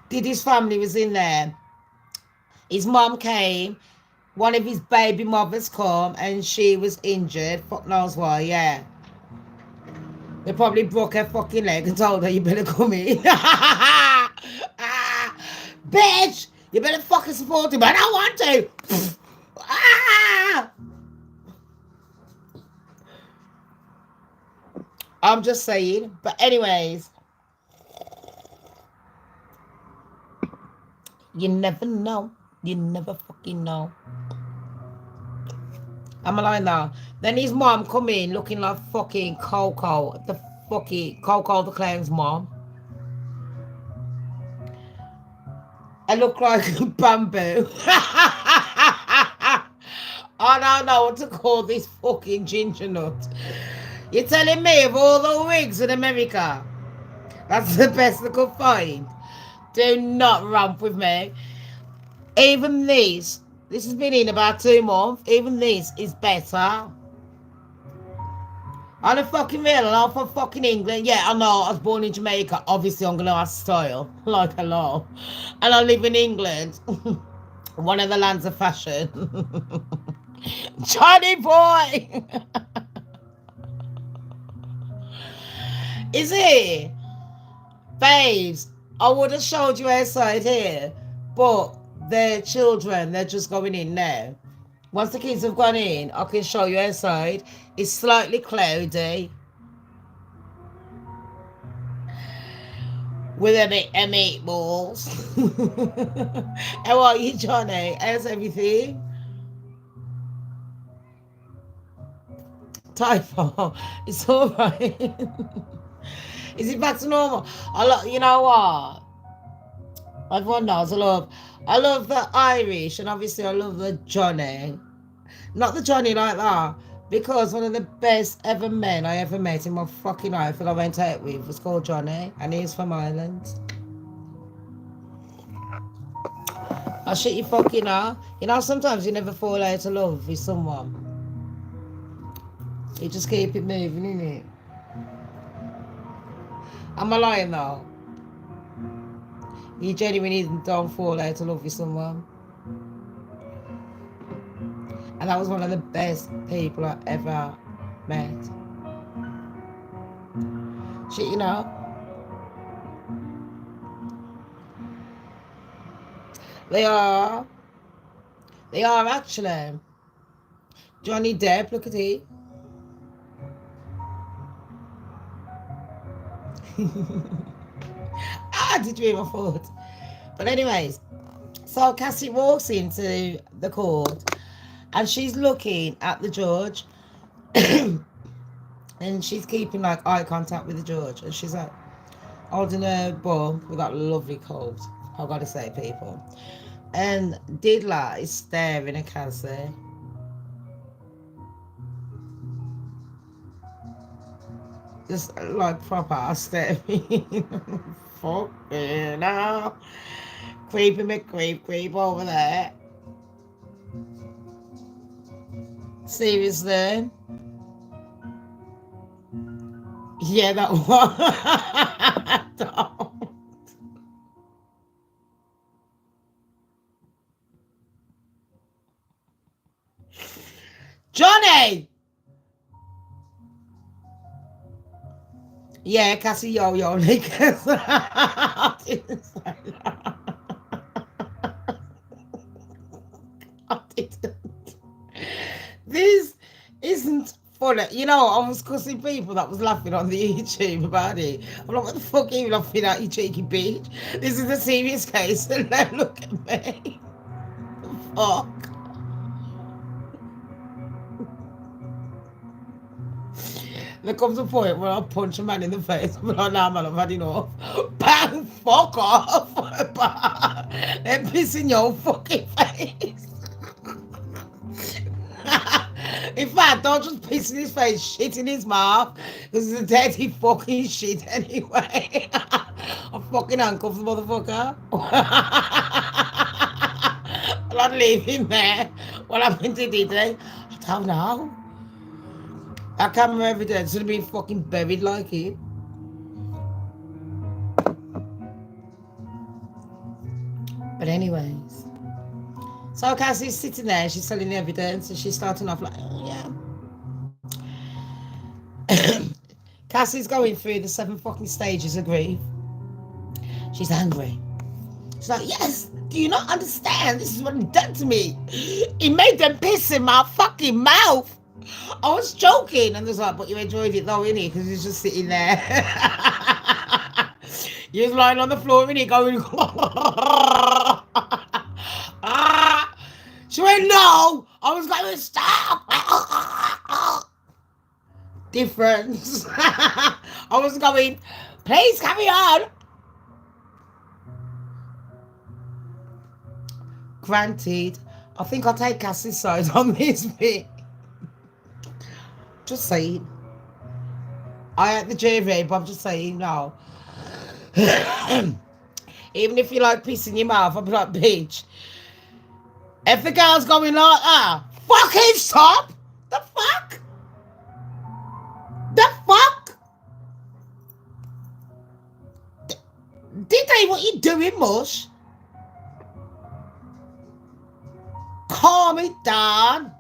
Diddy's family was in there. His mom came one of his baby mothers come and she was injured. Fuck knows why, yeah. They probably broke her fucking leg and told her, you better come in. Bitch! You better fucking support him. I don't want to. I'm just saying. But anyways, you never know. You never fucking know. I'm lying now. Then his mom come in looking like fucking Coco. The fucking Coco the Clown's mom. I look like bamboo. I don't know what to call this fucking ginger nut. You're telling me of all the wigs in America, that's the best I could find? Do not romp with me. Even this has been in about 2 months. Even this is better. I'm a fucking real, and I'm from fucking England. Yeah, I know, I was born in Jamaica. Obviously, I'm gonna have style. Like, hello. And I live in England. One of the lands of fashion. Johnny boy! Is it? Babes, I would have showed you outside here, but their children, they're just going in now. Once the kids have gone in, I can show you outside. It's slightly cloudy. With a bit of meatballs. How are you, Johnny? How's everything? Typho. It's all right. Is it back to normal? You know what? Everyone knows I love the Irish, and obviously I love the Johnny. Not the Johnny like that, because one of the best ever men I ever met in my fucking life that I went out with was called Johnny, and he's from Ireland. I shit you fucking know. You know, sometimes you never fall out of love with someone. You just keep it moving, innit? Am I lying though? You genuinely don't fall out of love with someone. And that was one of the best people I ever met. Shit, you know. They are actually. Johnny Depp, look at it. Did you hear my thought? But anyways, so Cassie walks into the court and she's looking at the judge and she's keeping like eye contact with the judge, and she's like holding her bum with that lovely coat, I've got to say, people. And Diddler is staring at Cassie. Just like proper staring. Fucking hell. Creepy McCreep over there. Seriously? Yeah, that one. Don't. Johnny! Yeah, Cassie, yo, niggas. I didn't say that. I didn't. This isn't funny. You know, I was cussing people that was laughing on the YouTube about it. I'm like, what the fuck are you laughing at, you cheeky bitch? This is a serious case, and now look at me. Fuck. There comes a point where I punch a man in the face. I'm like, nah, man, I've had enough. Bang, fuck off. They're pissing your fucking face. In fact, don't just piss in his face, shit in his mouth, because it's a dirty fucking shit anyway. I fucking handcuff the motherfucker. I'll not leave him there. What happened to DD? I don't know. That camera evidence should have been fucking buried like it. But anyways, So Cassie's sitting there, she's telling the evidence, and she's starting off like, oh, yeah. Cassie's going through the 7 fucking stages of grief. She's angry. She's like, yes, do you not understand? This is what he done to me. He made them piss in my fucking mouth. I was joking. And there's like, but you enjoyed it though, innit? Because he's just sitting there. He was lying on the floor, innit? Going, she went, no. I was going, stop. Difference. I was going, please carry on. Granted, I think I'll take Cassie's side on this bit. Just saying. I ain't the jury, but I'm just saying, no. Even if you like piss in your mouth, I'll be like, bitch. If the girl's going like that, fucking stop. The fuck? The fuck? Did they what you doing, mush? Calm it down.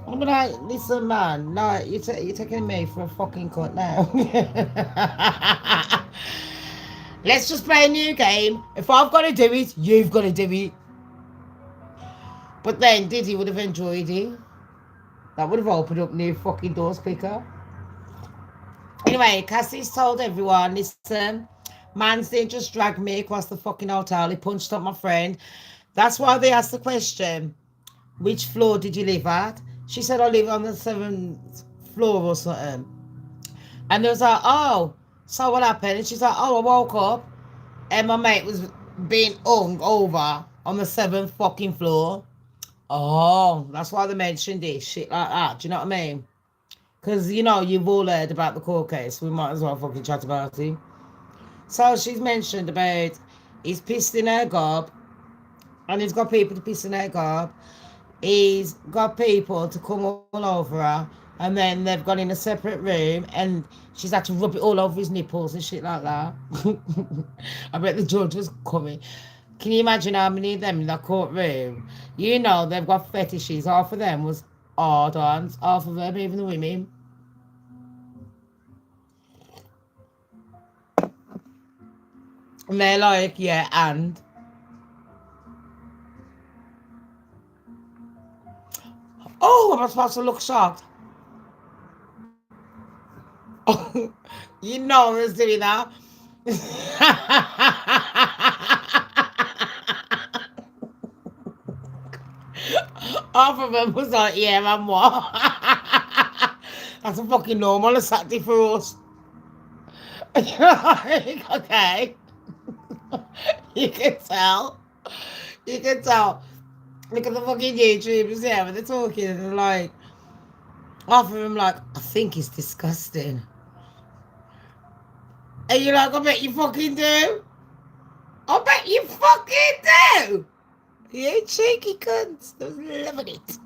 I'm like, listen, man. No, you're taking me for a fucking cut now. Let's just play a new game. If I've got to do it, you've got to do it. But then Diddy would have enjoyed it. That would have opened up new fucking doors quicker. Anyway, Cassie's told everyone, listen, man's didn't just drag me across the fucking hotel. He punched up my friend. That's why they asked the question, which floor did you live at? She said, I live on the 7th floor or something. And they was like, oh, so what happened? And she's like, oh, I woke up and my mate was being hung over on the 7th fucking floor. Oh, that's why they mentioned this shit like that. Do you know what I mean? Because, you know, you've all heard about the court case. We might as well fucking chat about it. So she's mentioned about he's pissed in her gob. And he's got people to piss in her gob. He's got people to come all over her. And then they've gone in a separate room. And she's had to rub it all over his nipples and shit like that. I bet the judge was coming. Can you imagine how many of them in that courtroom? You know, they've got fetishes. Half of them was hard-ons. Half of them, even the women. And they're like, yeah, and? Oh, am I supposed to look shocked? Oh, you know I was doing that. Half of them was like, yeah, man, what? That's a fucking normal Saturday for us. Okay. You can tell. You can tell. Look at the fucking YouTubers here when they're talking and they're like, half of them like, I think it's disgusting. And you're like, I bet you fucking do. I bet you fucking do. You cheeky cunts. They're loving it.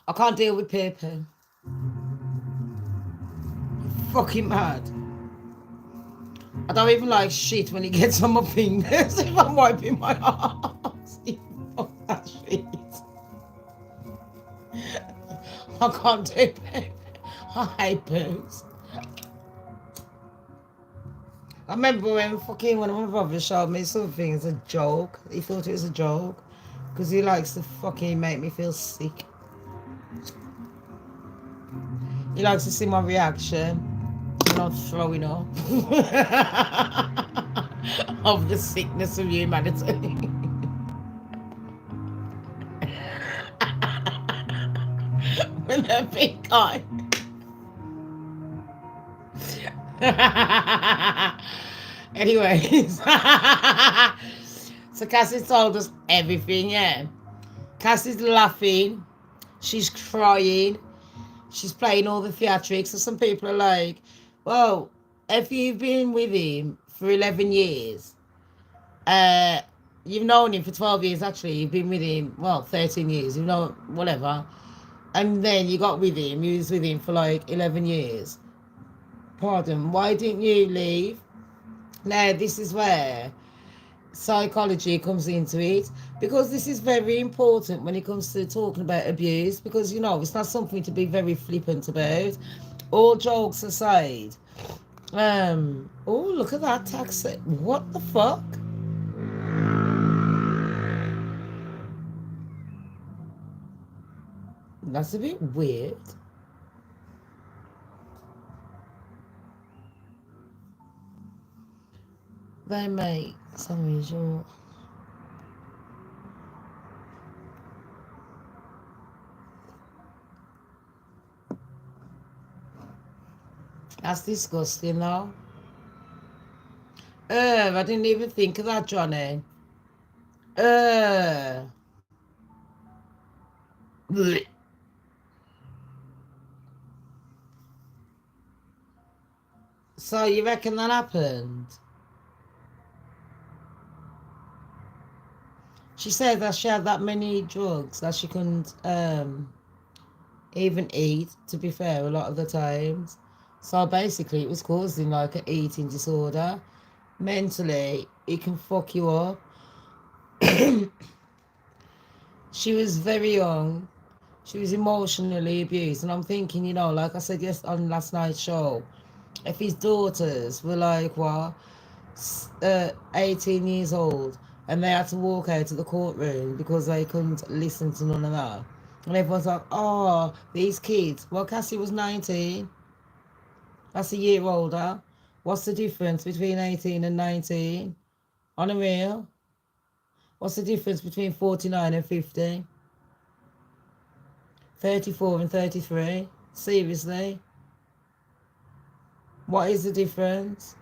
I can't deal with people. Fucking mad. I don't even like shit when it gets on my fingers if I'm wiping my ass. Fuck that shit. I can't do it. I hate poos. I remember when fucking one of my brothers showed me something as a joke. He thought it was a joke because he likes to fucking make me feel sick. He likes to see my reaction when I'm throwing up of the sickness of humanity. When they're big guy. Anyways. So Cassie's told us everything, yeah. Cassie's laughing. She's crying. She's playing all the theatrics. So some people are like, well, if you've been with him for 11 years, You've known him for 12 years, actually. You've been with him, well, 13 years. You know, whatever. And then you got with him. You was with him for like 11 years. Pardon, why didn't you leave? Now, this is where psychology comes into it, because this is very important when it comes to talking about abuse, because, you know, it's not something to be very flippant about. All jokes aside, oh, look at that taxi. What the fuck? That's a bit weird. They make some usual. That's disgusting, though. I didn't even think of that, Johnny. Uh, bleh. So you reckon that happened? She said that she had that many drugs that she couldn't even eat, to be fair, a lot of the times. So basically, it was causing like an eating disorder. Mentally, it can fuck you up. She was very young. She was emotionally abused. And I'm thinking, you know, like I said yes on last night's show, if his daughters were like, what, 18 years old, and they had to walk out of the courtroom because they couldn't listen to none of that. And everyone's like, oh, these kids. Well, Cassie was 19. That's a year older. What's the difference between 18 and 19? On a real? What's the difference between 49 and 50? 34 and 33? Seriously? What is the difference?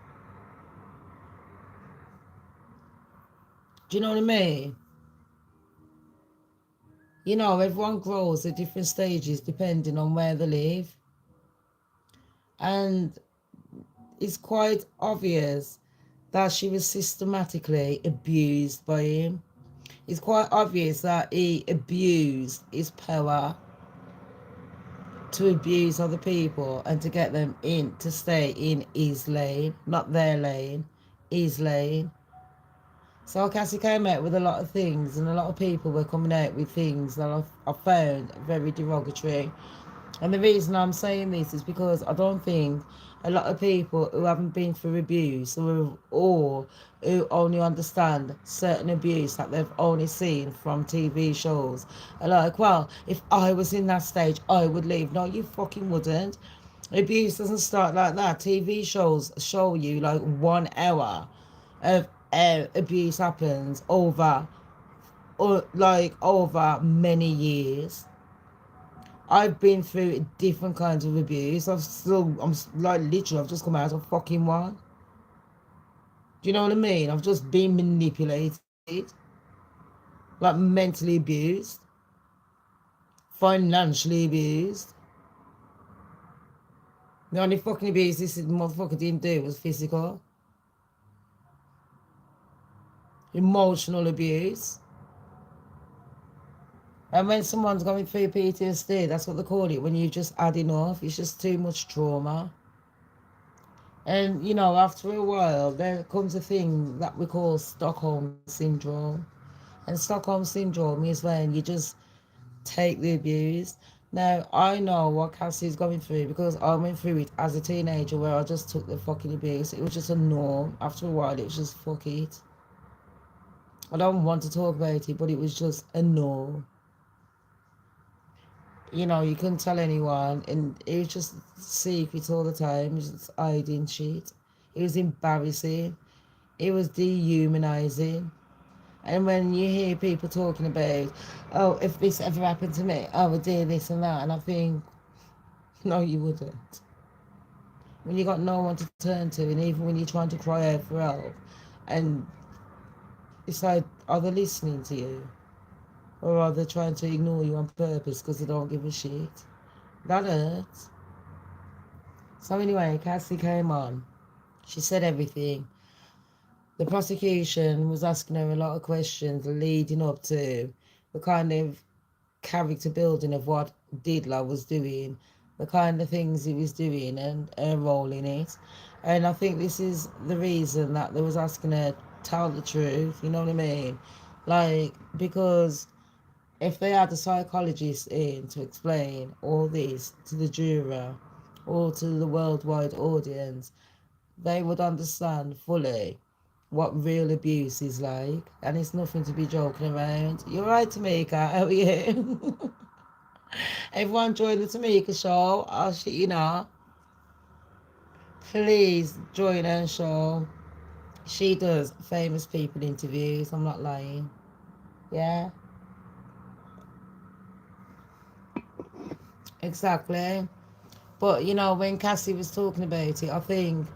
Do you know what I mean? You know, everyone grows at different stages depending on where they live. And it's quite obvious that she was systematically abused by him. It's quite obvious that he abused his power to abuse other people and to get them in to stay in his lane, not their lane, his lane. So Cassie came out with a lot of things, and a lot of people were coming out with things that I found very derogatory. And the reason I'm saying this is because I don't think a lot of people who haven't been through abuse, or who only understand certain abuse that they've only seen from TV shows, are like, well, if I was in that stage, I would leave. No, you fucking wouldn't. Abuse doesn't start like that. TV shows show you like 1 hour of abuse happens over, or like over many years. I've been through different kinds of abuse. I'm like literally, I've just come out of fucking one. Do you know what I mean? I've just been manipulated, like mentally abused, financially abused. The only fucking abuse this motherfucker didn't do was physical, emotional abuse. And when someone's going through PTSD, that's what they call it, when you just add enough. It's just too much trauma. And, you know, after a while, there comes a thing that we call Stockholm Syndrome. And Stockholm Syndrome is when you just take the abuse. Now, I know what Cassie's going through because I went through it as a teenager where I just took the fucking abuse. It was just a norm. After a while, it was just fuck it. I don't want to talk about it, but it was just a norm. You know, you couldn't tell anyone, and it was just secret all the time. It was just hiding shit. It was embarrassing. It was dehumanizing. And when you hear people talking about, oh, if this ever happened to me, I would do this and that, and I think, no, you wouldn't. When you got no one to turn to, and even when you're trying to cry out for help, and it's like, are they listening to you? Or are they trying to ignore you on purpose because they don't give a shit? That hurts. So anyway, Cassie came on. She said everything. the prosecution was asking her a lot of questions leading up to the kind of character building of what Diddler was doing, the kind of things he was doing, and her role in it. And I think this is the reason that they was asking her tell the truth. You know what I mean? Like, because if they had a psychologist in to explain all this to the juror or to the worldwide audience, they would understand fully what real abuse is like, and it's nothing to be joking around. You're right, Tamika. How are you? Everyone join the Tamika show. I'll shit you know. Please join her show. She does famous people interviews. I'm not lying. Yeah, exactly. But you know, when Cassie was talking about it, I think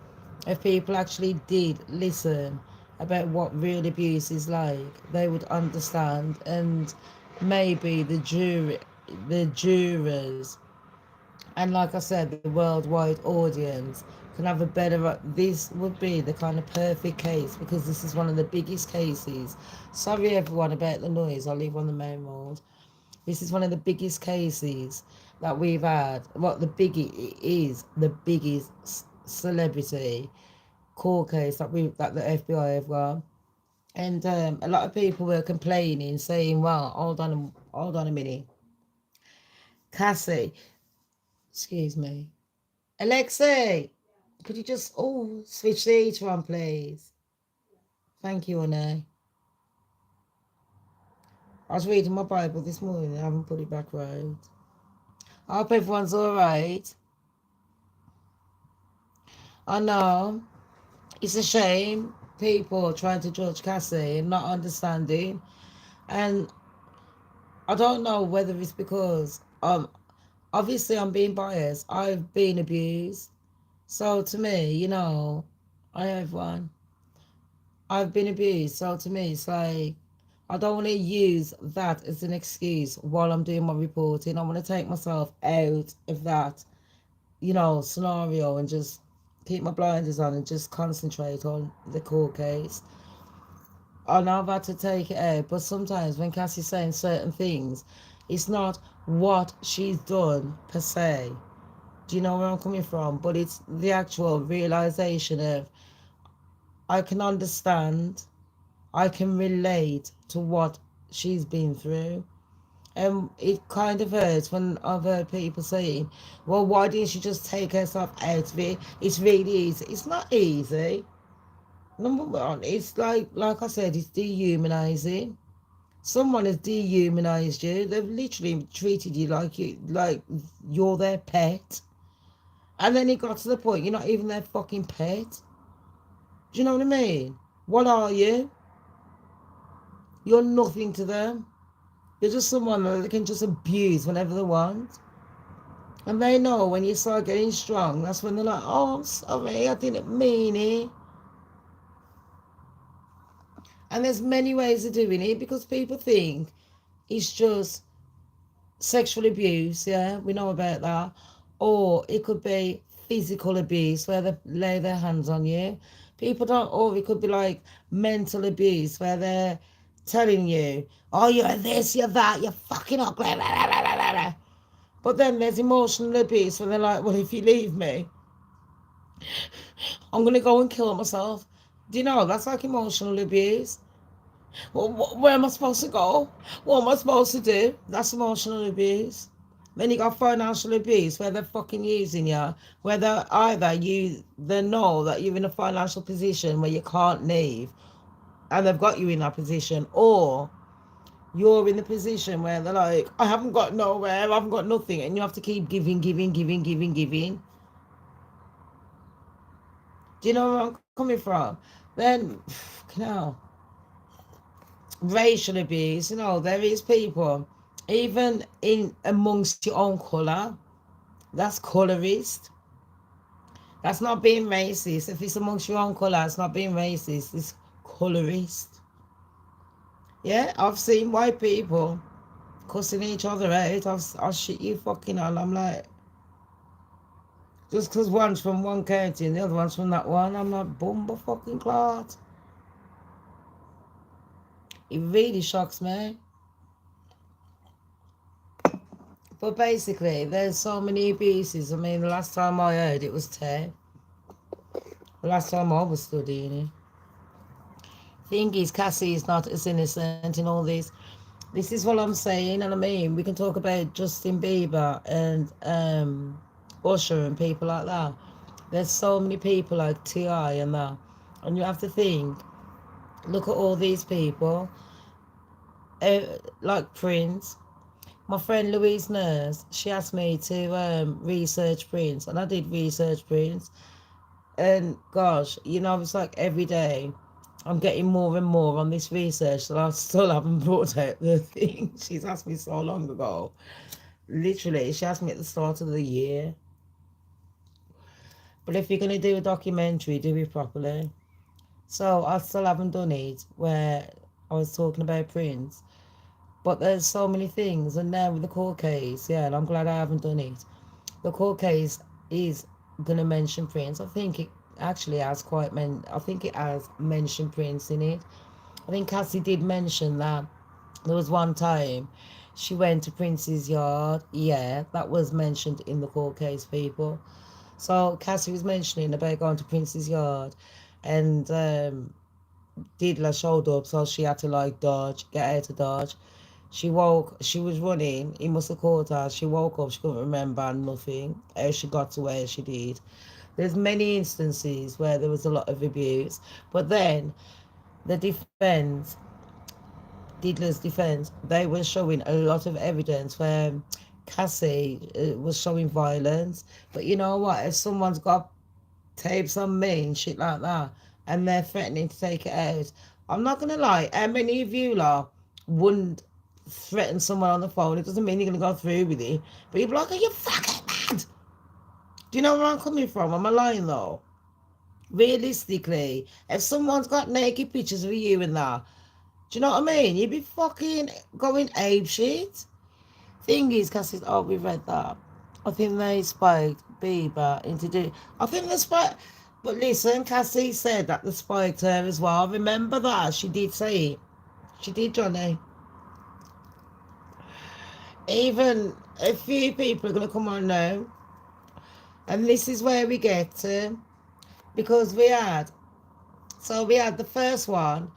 if people actually did listen about what real abuse is like, they would understand, and maybe the jurors, and like I said, the worldwide audience can have a better. This would be the kind of perfect case because this is one of the biggest cases. Sorry, everyone, about the noise. I live on the main road. This is one of the biggest cases that we've had. What the biggest is the biggest celebrity court case that the FBI have got. And a lot of people were complaining, saying, "Well, hold on a minute, Cassie, excuse me, Alexei, could you just switch the heater on, please? Thank you, honey. I was reading my Bible this morning. I haven't put it back right. I hope everyone's all right. I know it's a shame people trying to judge Cassie and not understanding. And I don't know whether it's because obviously I'm being biased. I've been abused. So to me, you know, I have one. I've been abused. So to me, it's like I don't want to use that as an excuse while I'm doing my reporting. I want to take myself out of that, you know, scenario and just keep my blinders on and just concentrate on the court case. I know I've had to take it out, but sometimes when Cassie's saying certain things, it's not what she's done per se. Do you know where I'm coming from? But it's the actual realization of I can understand, I can relate to what she's been through. And it kind of hurts when I've heard people saying, well, why didn't she just take herself out of it? It's really easy. It's not easy. Number one, it's like I said, it's dehumanizing. Someone has dehumanized you. They've literally treated you like you're their pet. And then it got to the point you're not even their fucking pet. Do you know what I mean? What are you? You're nothing to them. You're just someone that they can just abuse whenever they want. And they know when you start getting strong, that's when they're like, oh, I'm sorry, I didn't mean it. And there's many ways of doing it because people think it's just sexual abuse, yeah, we know about that. Or it could be physical abuse where they lay their hands on you. People don't, or it could be like mental abuse where they're telling you, oh, you're this, you're that, you're fucking ugly. Blah, blah, blah, blah, blah. But then there's emotional abuse where they're like, well, if you leave me, I'm going to go and kill myself. Do you know, that's like emotional abuse. Well, where am I supposed to go? What am I supposed to do? That's emotional abuse. Then you got financial abuse where they're fucking using you. Whether either they know that you're in a financial position where you can't leave and they've got you in that position, or you're in the position where they're like, I haven't got nowhere, I haven't got nothing, and you have to keep giving, giving, giving, giving, giving. Do you know where I'm coming from? Then, now, racial abuse, you know, there is people, even in amongst your own colour, that's colourist. That's not being racist. If it's amongst your own colour, it's not being racist, it's colourist. Yeah, I've seen white people cussing each other out. I'll shit you fucking on. I'm like, just because one's from one county and the other one's from that one, I'm like, bumble fucking clot. It really shocks me. But basically, there's so many abuses. I mean, the last time I heard it was 10. The last time I was studying it. Thing is, Cassie is not as innocent in all this. This is what I'm saying, and I mean, we can talk about Justin Bieber and Usher and people like that. There's so many people like T.I. and that. And you have to think, look at all these people, like Prince. My friend Louise Nurse, she asked me to research Prince, and I did research Prince. And gosh, you know, it's like every day I'm getting more and more on this research that I still haven't brought out the thing she's asked me so long ago. Literally, she asked me at the start of the year. But if you're going to do a documentary, do it properly. So I still haven't done it where I was talking about Prince. But there's so many things. And now with the court case, yeah, and I'm glad I haven't done it. The court case is going to mention Prince. I think it actually has I think it has mentioned Prince in it. I think Cassie did mention that there was one time she went to Prince's yard. Yeah, that was mentioned in the court case, people. So Cassie was mentioning about going to Prince's yard, and Diddler showed up, so she had to like get out of dodge. She was running, he must have caught her. She woke up, she couldn't remember nothing, how she got to where she did. There's many instances where there was a lot of abuse, but then the defense, Diddler's defense, they were showing a lot of evidence where Cassie was showing violence. But you know what, if someone's got tapes on me and shit like that, and they're threatening to take it out, I'm not gonna lie, how many of you lot wouldn't threaten someone on the phone? It doesn't mean you're gonna go through with it, but you're like, are you fucking mad? Do you know where I'm coming from? Am I lying though? Realistically, if someone's got naked pictures of you and that, do you know what I mean? You'd be fucking going ape shit. Thing is, Cassie, oh, we read that. I think they spiked Bieber into doing. I think they spiked. But listen, Cassie said that they spiked her as well. Remember that? She did say it. She did, Johnny. Even a few people are going to come on now. And this is where we get to. Because we had the first one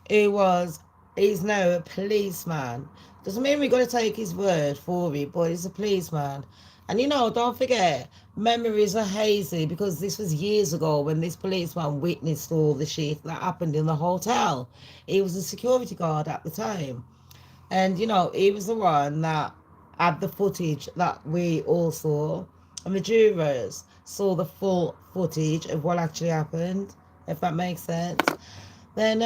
who he's now a policeman. Doesn't mean we've got to take his word for it, but he's a policeman. And you know, don't forget, memories are hazy because this was years ago when this policeman witnessed all the shit that happened in the hotel. He was a security guard at the time. And you know, he was the one that had the footage that we all saw. And the jurors saw the full footage of what actually happened, if that makes sense. Then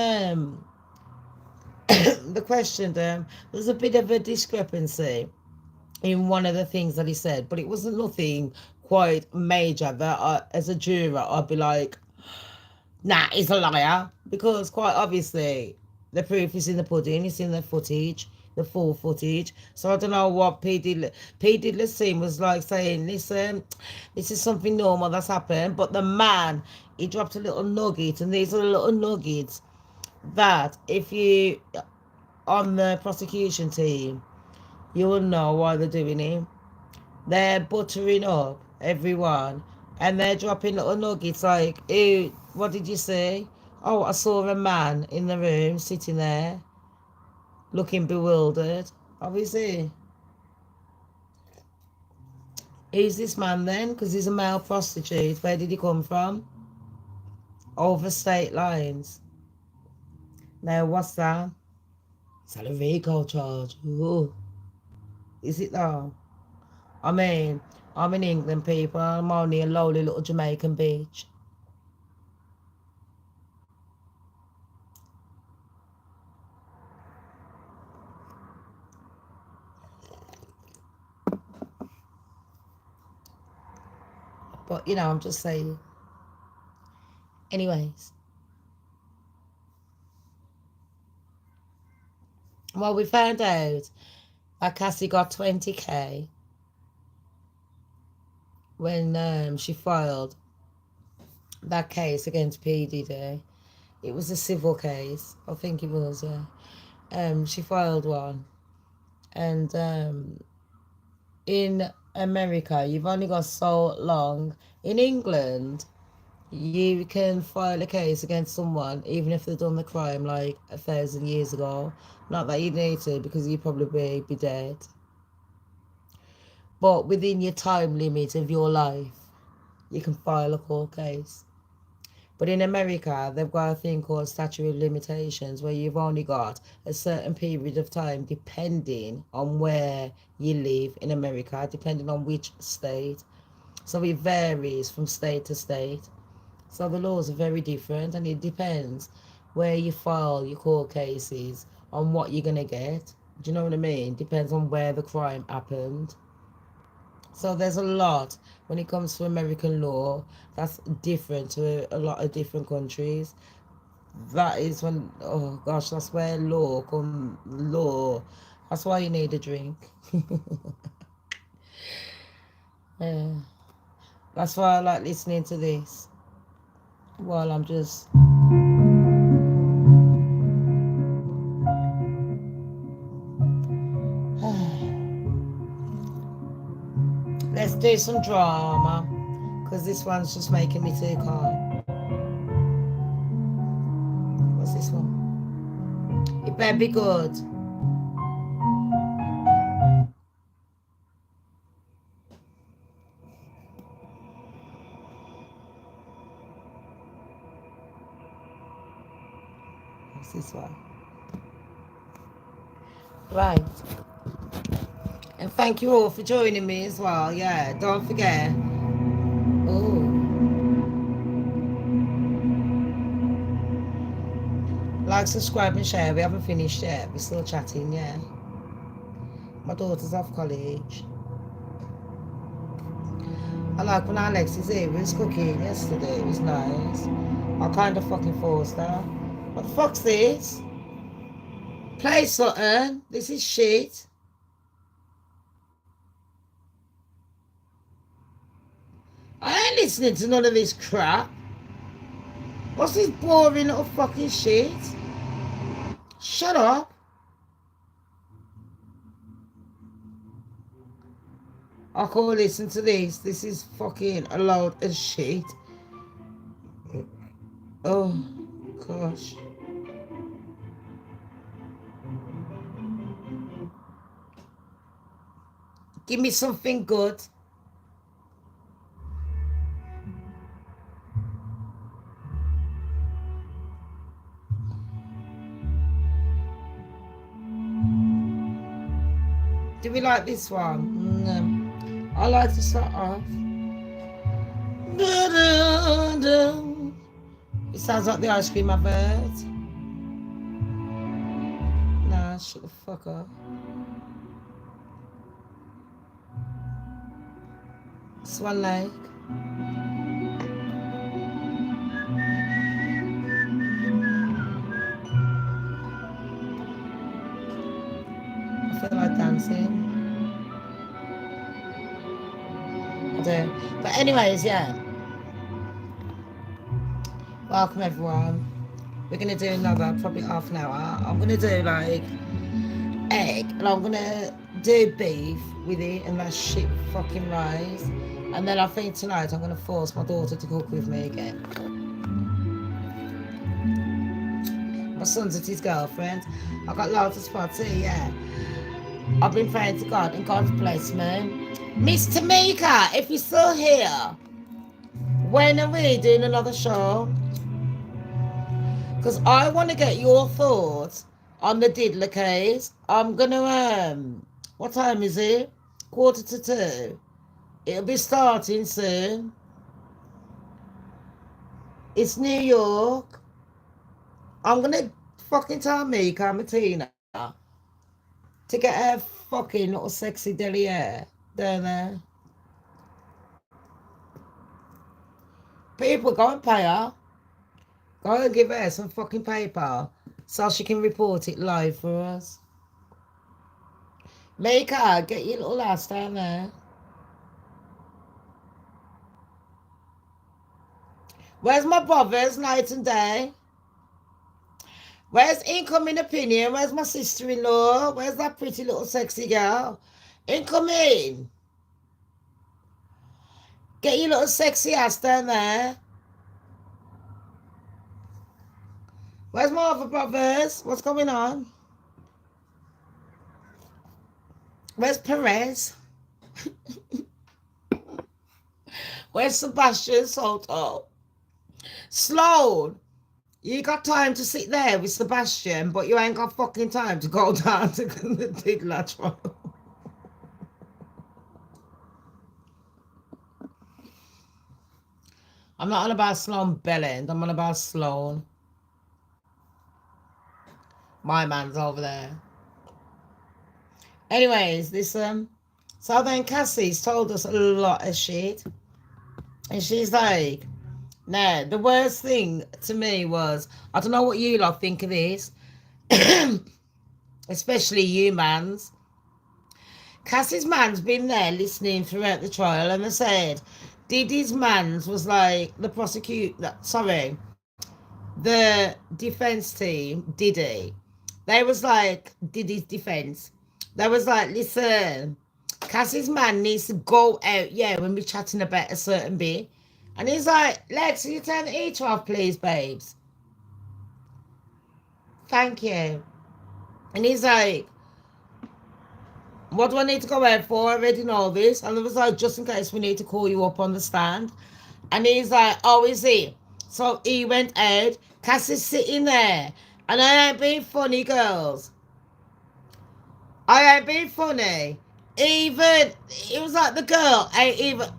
the question, there's a bit of a discrepancy in one of the things that he said, but it wasn't nothing quite major that as a juror I'd be like, nah, he's a liar, because quite obviously the proof is in the pudding, it's in the footage, the full footage. So I don't know what P. Diddler's team was like saying, listen, this is something normal that's happened, but the man, he dropped a little nugget, and these are the little nuggets that if you on the prosecution team, you will know why they're doing it. They're buttering up everyone, and they're dropping little nuggets like, ew, what did you say? Oh, I saw a man in the room sitting there looking bewildered. Obviously, who's this man then? Because he's a male prostitute. Where did he come from? Over state lines. Now, what's that? Is that a RICO charge? Ooh. Is it though? I mean, I'm in England, people. I'm only a lowly little Jamaican beach. But, you know, I'm just saying. Anyways. Well, we found out that Cassie got 20k when she filed that case against P. Diddy. It was a civil case. I think it was, yeah. She filed one. And in America, you've only got so long. In England, you can file a case against someone even if they've done the crime like 1,000 years ago. Not that you need to, because you'd probably be dead. But within your time limit of your life, you can file a court case. But in America, they've got a thing called statute of limitations, where you've only got a certain period of time depending on where you live in America, depending on which state. So it varies from state to state. So the laws are very different, and it depends where you file your court cases on what you're going to get. Do you know what I mean? Depends on where the crime happened. So there's a lot when it comes to American law that's different to a lot of different countries. That is when, oh gosh, that's where law. That's why you need a drink. Yeah. That's why I like listening to this while I'm just let's do some drama, because this one's just making me too calm. What's this one? It better be good. What's this one? Right. And thank you all for joining me as well. Yeah, don't forget. Oh, like, subscribe and share. We haven't finished yet. We're still chatting, yeah. My daughter's off college. I like when Alex is here. We was cooking yesterday. It was nice. I kind of fucking forced her. What the fuck's this? Play something. This is shit. I ain't listening to none of this crap. What's this boring little fucking shit? Shut up. I can't listen to this. This is fucking a load of shit. Oh, gosh. Give me something good. Do we like this one? No. I like to start off. It sounds like the ice cream I've heard. Nah, shut the fuck up. Swan Lake. I feel like dancing. I do. But anyways, yeah. Welcome everyone. We're gonna do another probably half an hour. I'm gonna do like egg, and I'm gonna do beef with it and that shit fucking rice. And then I think tonight I'm gonna force my daughter to cook with me again. My son's at his girlfriend. I got loads of spots here, yeah. I've been praying to God, and God's blessed me. Miss Tamika, if you're still here, when are we doing another show? Because I want to get your thoughts on the DIDDLER case. I'm gonna what time is it? 1:45. It'll be starting soon. It's New York. I'm gonna fucking tell Mika Martina to get her fucking little sexy derriere down there. People, go and pay her. Go and give her some fucking paper so she can report it live for us. Make her get your little ass down there. Where's my brothers night and day? Where's incoming opinion? Where's my sister-in-law? Where's that pretty little sexy girl? Incoming. Get your little sexy ass down there. Where's my other brothers? What's going on? Where's Perez? Where's Sebastian Soto? Sloan, you got time to sit there with Sebastian, but you ain't got fucking time to go down to the Diddler trial. I'm not on about Sloan Belland. I'm on about Sloan. My man's over there. Anyways, this so then Cassie's told us a lot of shit. And she's like, nah, the worst thing to me was, I don't know what you lot think of this, especially you mans. Cassie's man's been there listening throughout the trial, and they said Diddy's man's was like the the defense team, Diddy. They was like Diddy's defense. They was like, listen, Cassie's man needs to go out, yeah, when we're chatting about a certain bit. And he's like, Lex, can you turn the heater off, please, babes? Thank you. And he's like, what do I need to go out for? I already know this. And it was like, just in case we need to call you up on the stand. And he's like, oh, is he? So he went out. Cassie's sitting there. And I ain't being funny, girls. I ain't being funny. Even, it was like the girl ain't even.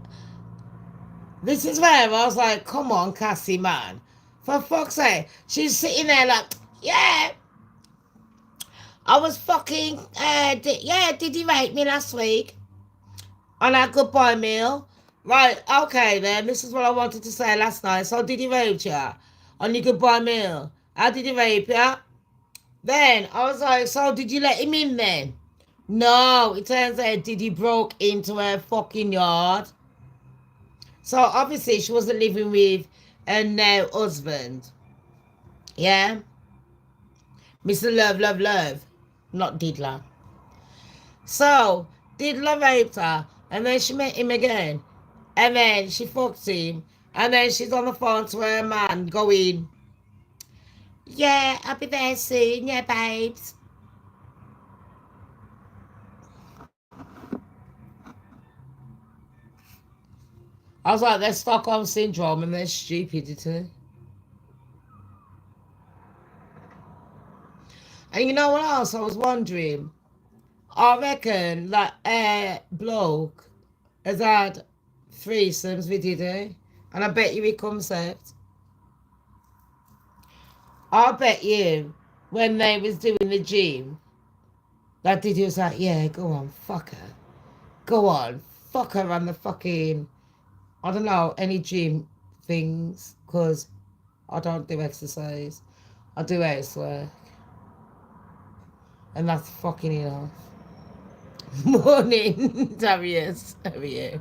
This is where I was like, come on, Cassie, man. For fuck's sake. She's sitting there like, yeah. I was fucking, did he rape me last week? On our goodbye meal? Right, okay then, this is what I wanted to say last night. So did he rape you? On your goodbye meal? How did he rape you? Then, I was like, so did you let him in then? No, it turns out Diddy broke into her fucking yard. So obviously she wasn't living with her now husband. Yeah? Mr. Love. Not Diddler. So, Diddler raped her, and then she met him again. And then she fucked him. And then she's on the phone to her man going, yeah, I'll be there soon, yeah, babes. I was like, there's Stockholm Syndrome and there's stupidity. And you know what else I was wondering? I reckon that bloke has had threesomes with Diddy. And I bet you he comes out. I bet you when they was doing the gym, that Diddy was like, yeah, go on, fuck her. Go on, fuck her on the fucking, I don't know, any gym things, because I don't do exercise. I do housework. And that's fucking enough. Morning, Darius. How are you?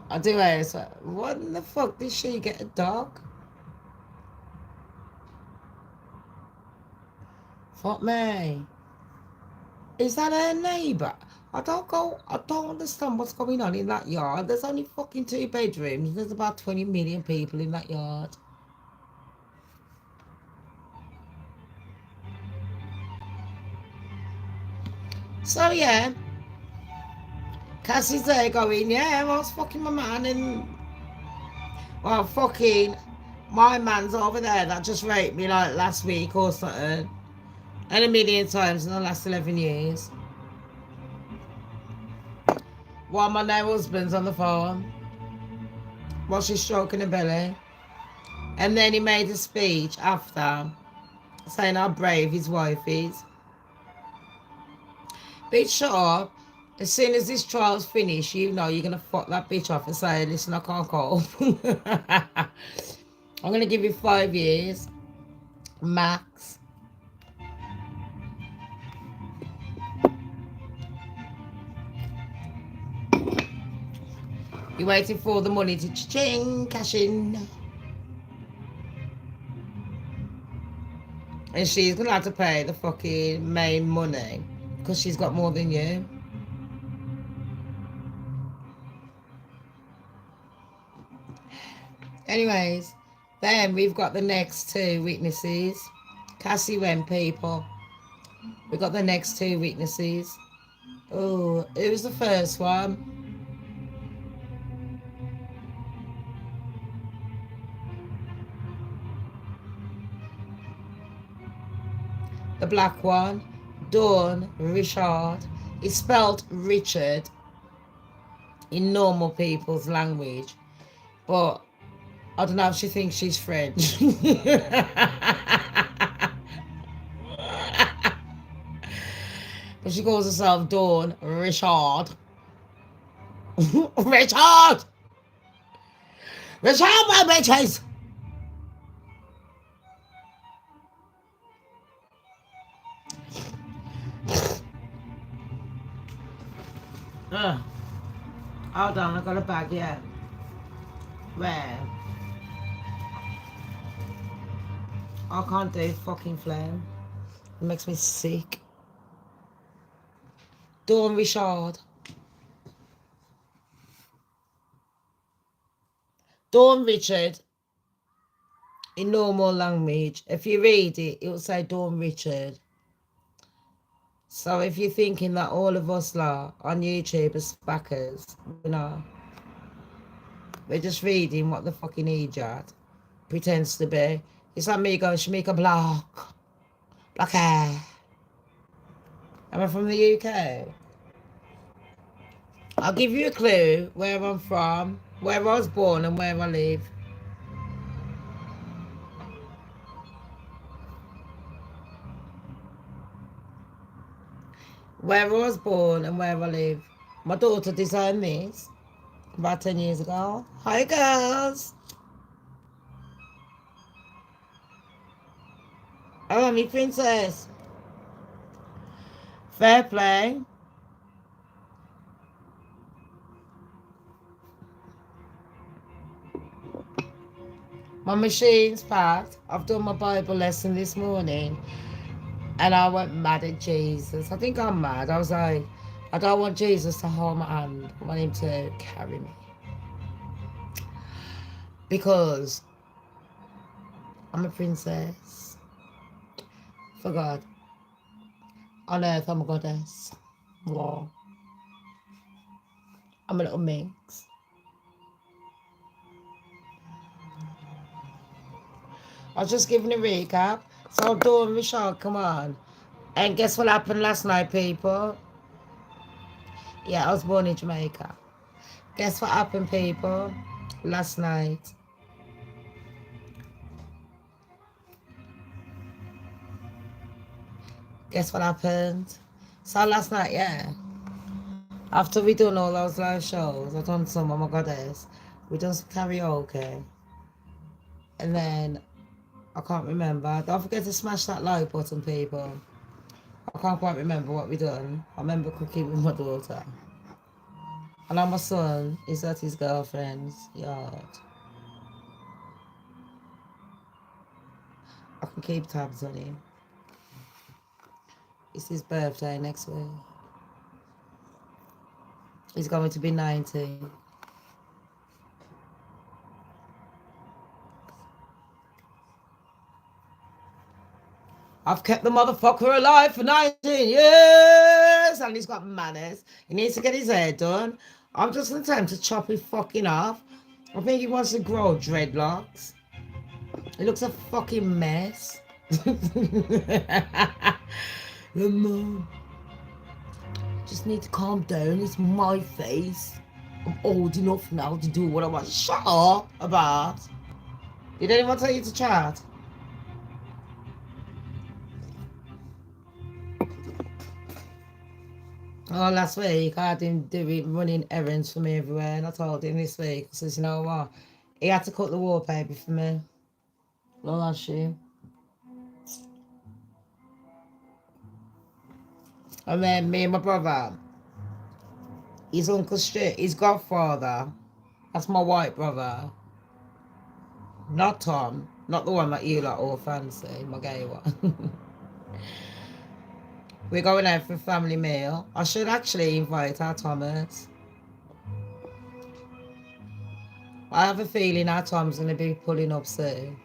I do housework. What in the fuck did she get a dog? Fuck me. Is that her neighbour? I don't understand what's going on in that yard. There's only fucking 2 bedrooms. There's about 20 million people in that yard. So yeah, Cassie's there going, yeah, I was fucking my man, and well, fucking my man's over there that just raped me like last week or something, and a million times in the last 11 years. While my now husband's on the phone, while she's stroking her belly, and then he made a speech after saying how brave his wife is. Bitch, shut up. As soon as this trial's finished, you know you're going to fuck that bitch off and say, listen, I can't cope. I'm going to give you 5 years. Max. You're waiting for the money to cha-ching, cash in. And she's gonna have to pay the fucking main money because she's got more than you. Anyways, then we've got the next two witnesses. Cassie went, people. We got the next two witnesses. Oh, it was the first one. The black one, Dawn Richard. It's spelled Richard in normal people's language, but I don't know if she thinks she's French. But she calls herself Dawn Richard. Richard! Richard, my bitches! Hold on, I got a bag, yeah. Where? I can't do fucking phlegm. It makes me sick. Dawn Richard. Dawn Richard. In normal language. If you read it, it will say Dawn Richard. So if you're thinking that all of us lot on YouTube are spackers, you know, we're just reading what the fucking idiot pretends to be. It's like me going, Shamika black hair. Am I from the UK? I'll give you a clue where I'm from, where I was born and where I live. Where I was born and where I live. My daughter designed this about 10 years ago. Hi, girls. Oh, me princess. Fair play. My machine's packed. I've done my Bible lesson this morning. And I went mad at Jesus. I think I'm mad. I was like, I don't want Jesus to hold my hand. I want him to carry me. Because I'm a princess. For God. On earth, I'm a goddess. Whoa. I'm a little minx. I was just giving a recap. So Dawn Richard, come on. And guess what happened last night, people? Yeah, I was born in Jamaica. Guess what happened, people? Last night. Guess what happened? So last night, yeah. After we done all those live shows, I done some, oh my goddess. We done some karaoke. And then I can't remember. Don't forget to smash that like button, people. I can't quite remember what we done. I remember cooking with my daughter. And now my son is at his girlfriend's yard. I can keep tabs on him. It's his birthday next week. He's going to be 19. I've kept the motherfucker alive for 19 years. And he's got manners. He needs to get his hair done. I'm just going to tell him to chop his fucking off. I think he wants to grow dreadlocks. It looks a fucking mess. Mom, just need to calm down. It's my face. I'm old enough now to do what I want. Shut up about. Did anyone tell you to chat? Oh, last week I had him running errands for me everywhere, and I told him this week, I says, you know what? He had to cut the wallpaper for me. Well, that's you. And then me and my brother, his uncle his godfather, that's my white brother. Not Tom. Not the one that you like all fancy, my gay one. We're going out for a family meal. I should actually invite our Thomas. I have a feeling our Tom's going to be pulling up soon.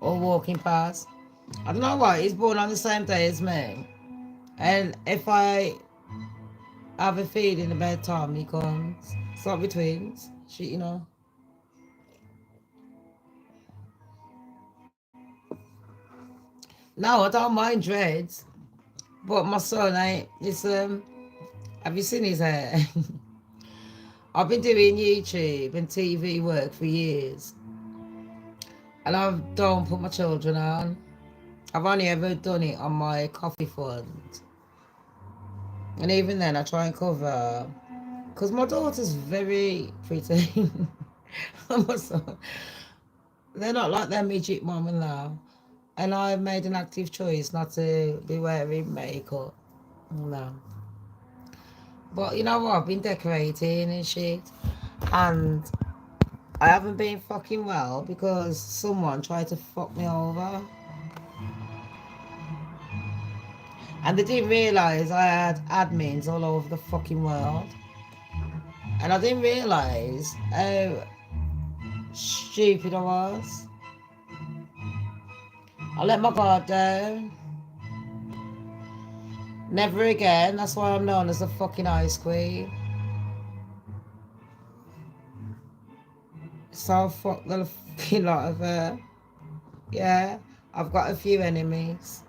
Or walking past. I don't know why, he's born on the same day as me. And if I have a feeling about Tom, he comes. It's like we're twins. Shit, you know. No, I don't mind dreads. But my son ain't. It's, have you seen his hair? I've been doing YouTube and TV work for years. And I don't put my children on. I've only ever done it on my coffee fund. And even then, I try and cover. Because my daughter's very pretty. They're not like their midget mum and now. And I've made an active choice not to be wearing makeup. No. But you know what? I've been decorating and shit. And I haven't been fucking well because someone tried to fuck me over. And they didn't realise I had admins all over the fucking world. And I didn't realise how stupid I was. I let my guard down. Never again. That's why I'm known as the fucking ice queen. So fuck the fucking lot of her. Yeah, I've got a few enemies.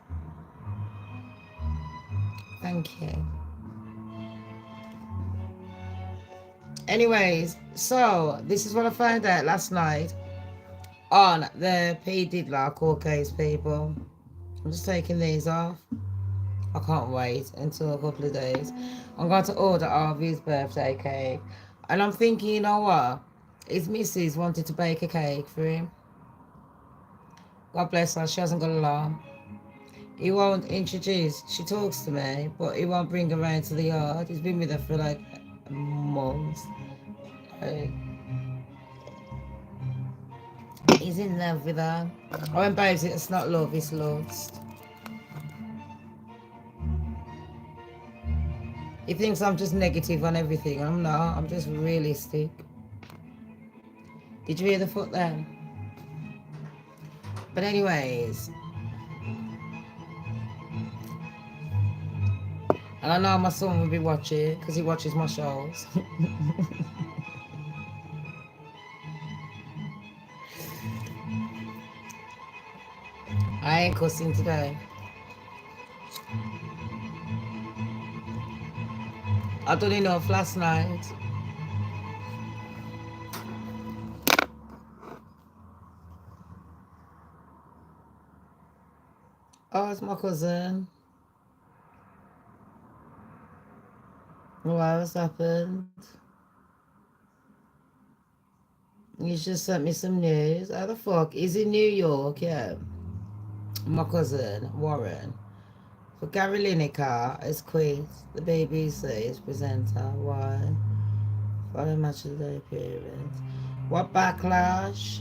Thank you. Anyways, so this is what I found out last night on the DIDDLER court case, people. I'm just taking these off. I can't wait until a couple of days. I'm going to order Harvey's birthday cake. And I'm thinking, you know what? His missus wanted to bake a cake for him. God bless her, she hasn't got a alarm. He won't introduce, she talks to me, but he won't bring her around to the yard. He's been with her for like months. He's in love with her. I went, babes, it's not love, it's lust. He thinks I'm just negative on everything. I'm not, I'm just realistic. Did you hear the foot there? But anyways. And I know my son will be watching because he watches my shows. I ain't cussing today. I done enough last night. Oh, it's my cousin. Why, what's happened? You just sent me some news. How the fuck? He's in New York, yeah. My cousin, Warren. For Gary Lineker as queen, the BBC is presenter. Why? Follow match of the day period. What backlash?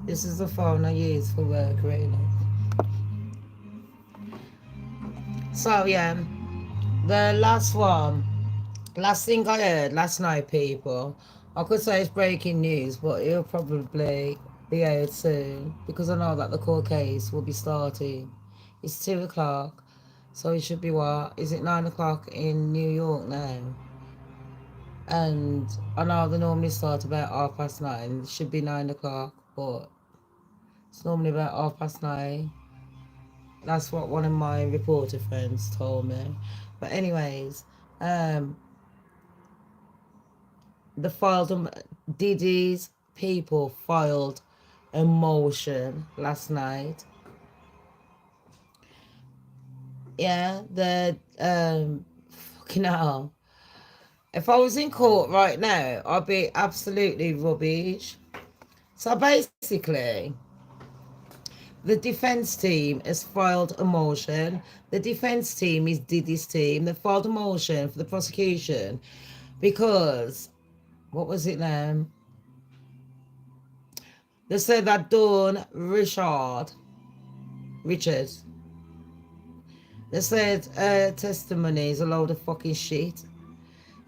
This is the phone I use for work, really. So, yeah, the last thing I heard last night, people, I could say it's breaking news, but it'll probably be out soon because I know that the court case will be starting. It's 2 o'clock, so it should be what? Is it 9 o'clock in New York now? And I know they normally start about 9:30. It should be 9 o'clock, but it's normally about 9:30. That's what one of my reporter friends told me. But anyways, the Diddy's people filed a motion last night. Yeah, the fucking hell. If I was in court right now, I'd be absolutely rubbish. So basically, the defense team has filed a motion. The defense team is Diddy's team. They filed a motion for the prosecution because, what was it now? They said that Dawn Richards, they said testimony is a load of fucking shit.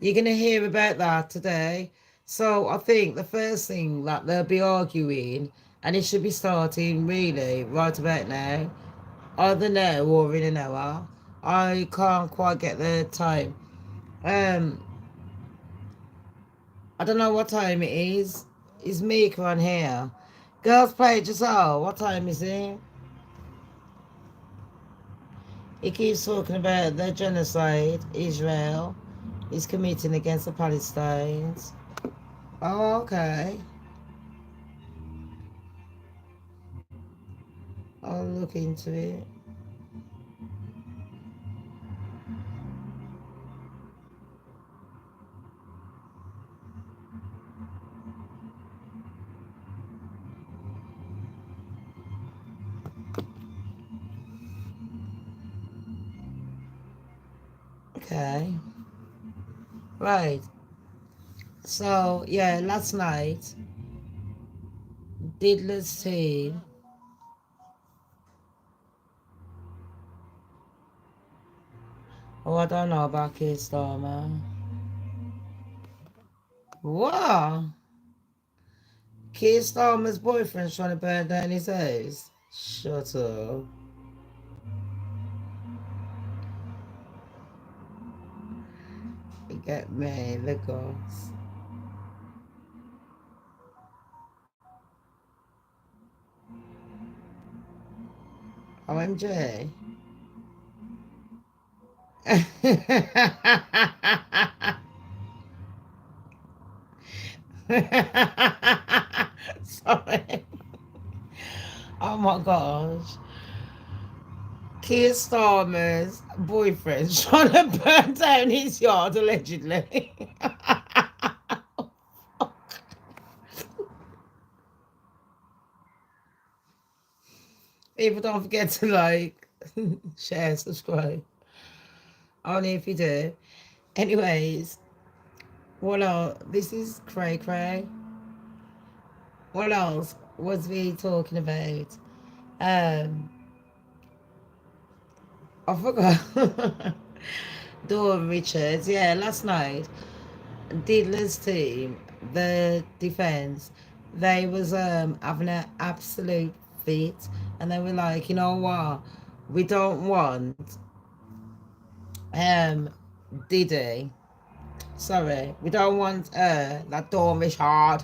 You're going to hear about that today. So I think the first thing that they'll be arguing, and it should be starting really right about now, either now or in an hour. I can't quite get the time. Um, I don't know what time it is. Is Meek on here? Girls Page as well. What time is it? He keeps talking about the genocide Israel is committing against the Palestinians. Oh, okay. I'll look into it. Okay. Right. So, yeah, last night, Diddler's team. Oh, I don't know about Keir Starmer. What? Keir Starmer's boyfriend's trying to burn down his house? Shut up. You get me, the ghost. OMG. Sorry. Oh my gosh. Keir Starmer's boyfriend's trying to burn down his yard, allegedly. People don't forget to like, share, subscribe. Only if you do. Anyways, what else? This is cray cray. What else was we talking about? Um, I forgot. Dawn Richards, yeah, last night, Diddler's team, the defense, they was having an absolute fit, and they were like, you know what, we don't want Diddy. Sorry, we don't want that Dawn Richard,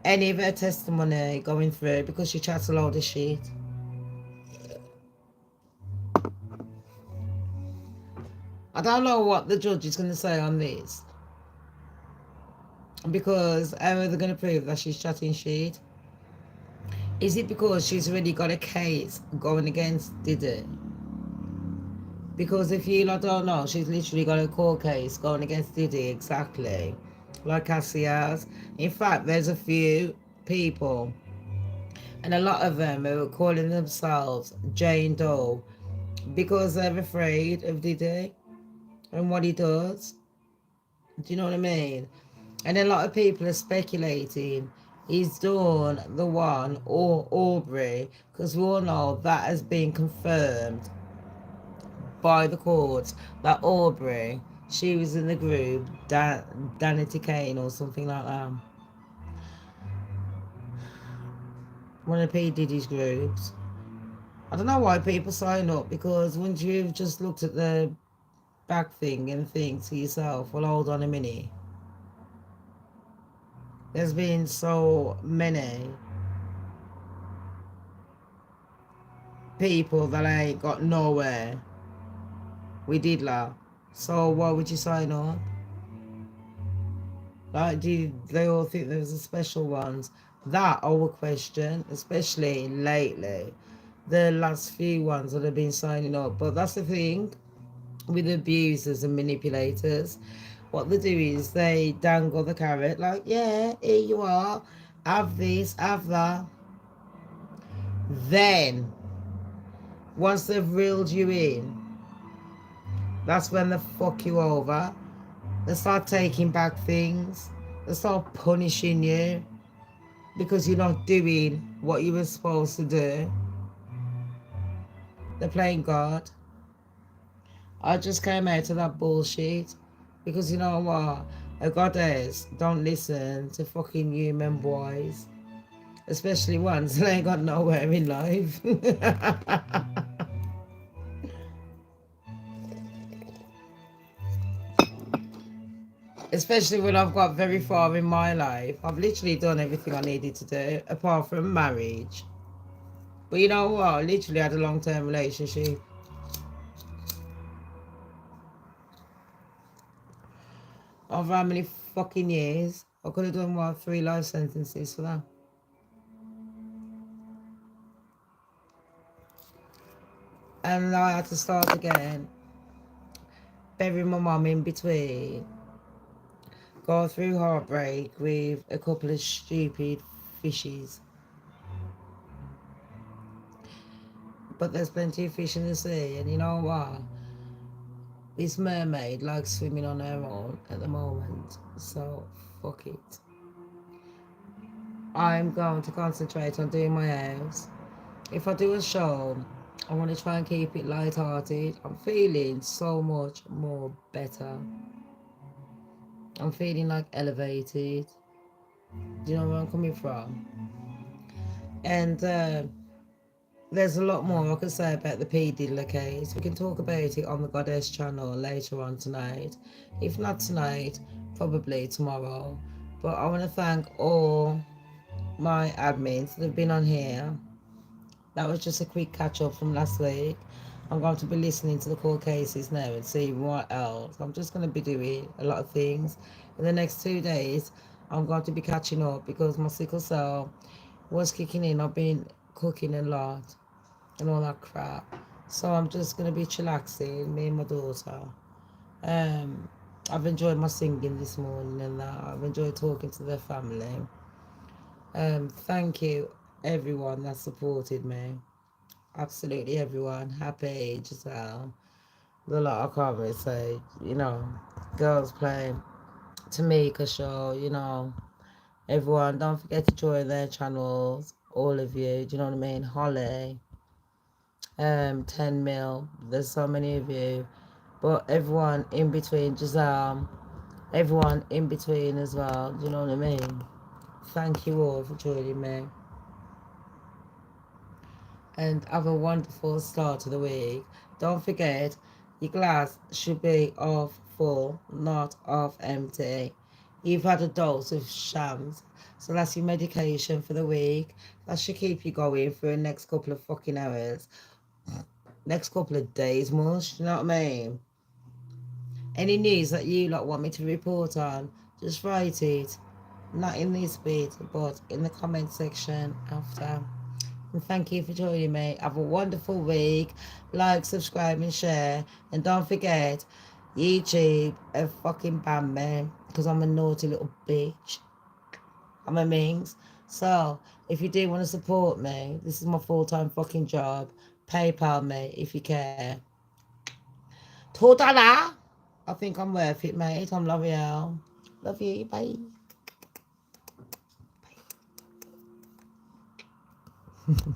any of her testimony going through because she chats a load of shit. I don't know what the judge is going to say on this because how are they going to prove that she's chatting shit? Is it because she's already got a case going against Diddy? Because if you lot don't know, she's literally got a court case going against Diddy exactly like Cassie has. In fact, there's a few people, and a lot of them are calling themselves Jane Doe because they're afraid of Diddy and what he does. Do you know what I mean? And a lot of people are speculating he's done the one or Aubrey, because we all know that has been confirmed by the courts that Aubrey, she was in the group Danity Kane or something like that, one of P Diddy's groups. I don't know why people sign up, because once you've just looked at the back thing and think to yourself, well, hold on a minute, there's been so many people that ain't got nowhere with DIDDLER, so why would you sign up? Like, do they all think there's a special ones? That I would question, especially lately, the last few ones that have been signing up. But that's the thing with abusers and manipulators. What they do is they dangle the carrot like, yeah, here you are, have this, have that. Then, once they've reeled you in, that's when they fuck you over. They start taking back things. They start punishing you because you're not doing what you were supposed to do. They're playing God. I just came out of that bullshit because you know what? A goddess don't listen to fucking human boys, especially ones that ain't got nowhere in life. Especially when I've got very far in my life. I've literally done everything I needed to do apart from marriage. But you know what? I literally had a long-term relationship. Over how many fucking years? I could have done, what, 3 life sentences for that. And I had to start again. Bury my mum in between. Go through heartbreak with a couple of stupid fishes. But there's plenty of fish in the sea, and you know what? This mermaid likes swimming on her own at the moment, so fuck it. I'm going to concentrate on doing my house. If I do a show, I want to try and keep it light-hearted. I'm feeling so much more better. I'm feeling like elevated. Do you know where I'm coming from? And there's a lot more I could say about the DIDDLER case. We can talk about it on the Goddess channel later on tonight. If not tonight, probably tomorrow. But I want to thank all my admins that have been on here. That was just a quick catch up from last week. I'm going to be listening to the court cases now and see what else. I'm just going to be doing a lot of things. In the next 2 days, I'm going to be catching up because my sickle cell was kicking in. I've been cooking a lot and all that crap. So I'm just going to be chillaxing, me and my daughter. I've enjoyed my singing this morning and that. I've enjoyed talking to their family. Thank you, everyone that supported me. Absolutely everyone. Happy, Giselle. The lot I can't really say, you know, girls playing. Tamika show, you know. Everyone, don't forget to join their channels. All of you, do you know what I mean? Holly. 10 mil. There's so many of you. But everyone in between, Giselle. Everyone in between as well. Do you know what I mean? Thank you all for joining me. And have a wonderful start to the week. Don't forget, your glass should be half full, not half empty. You've had a dose of Shams, so that's your medication for the week. That should keep you going for the next couple of fucking hours. Next couple of days, mush, you know what I mean? Any news that you lot want me to report on, just write it. Not in this bit, but in the comment section after. And thank you for joining me. Have a wonderful week. Like, subscribe, and share. And don't forget, YouTube have fucking banned me because I'm a naughty little bitch. I'm a minx. So, if you do want to support me, this is my full-time fucking job. PayPal me if you care. $2. I think I'm worth it, mate. I'm L'Oreal. Love you. Bye. Bye.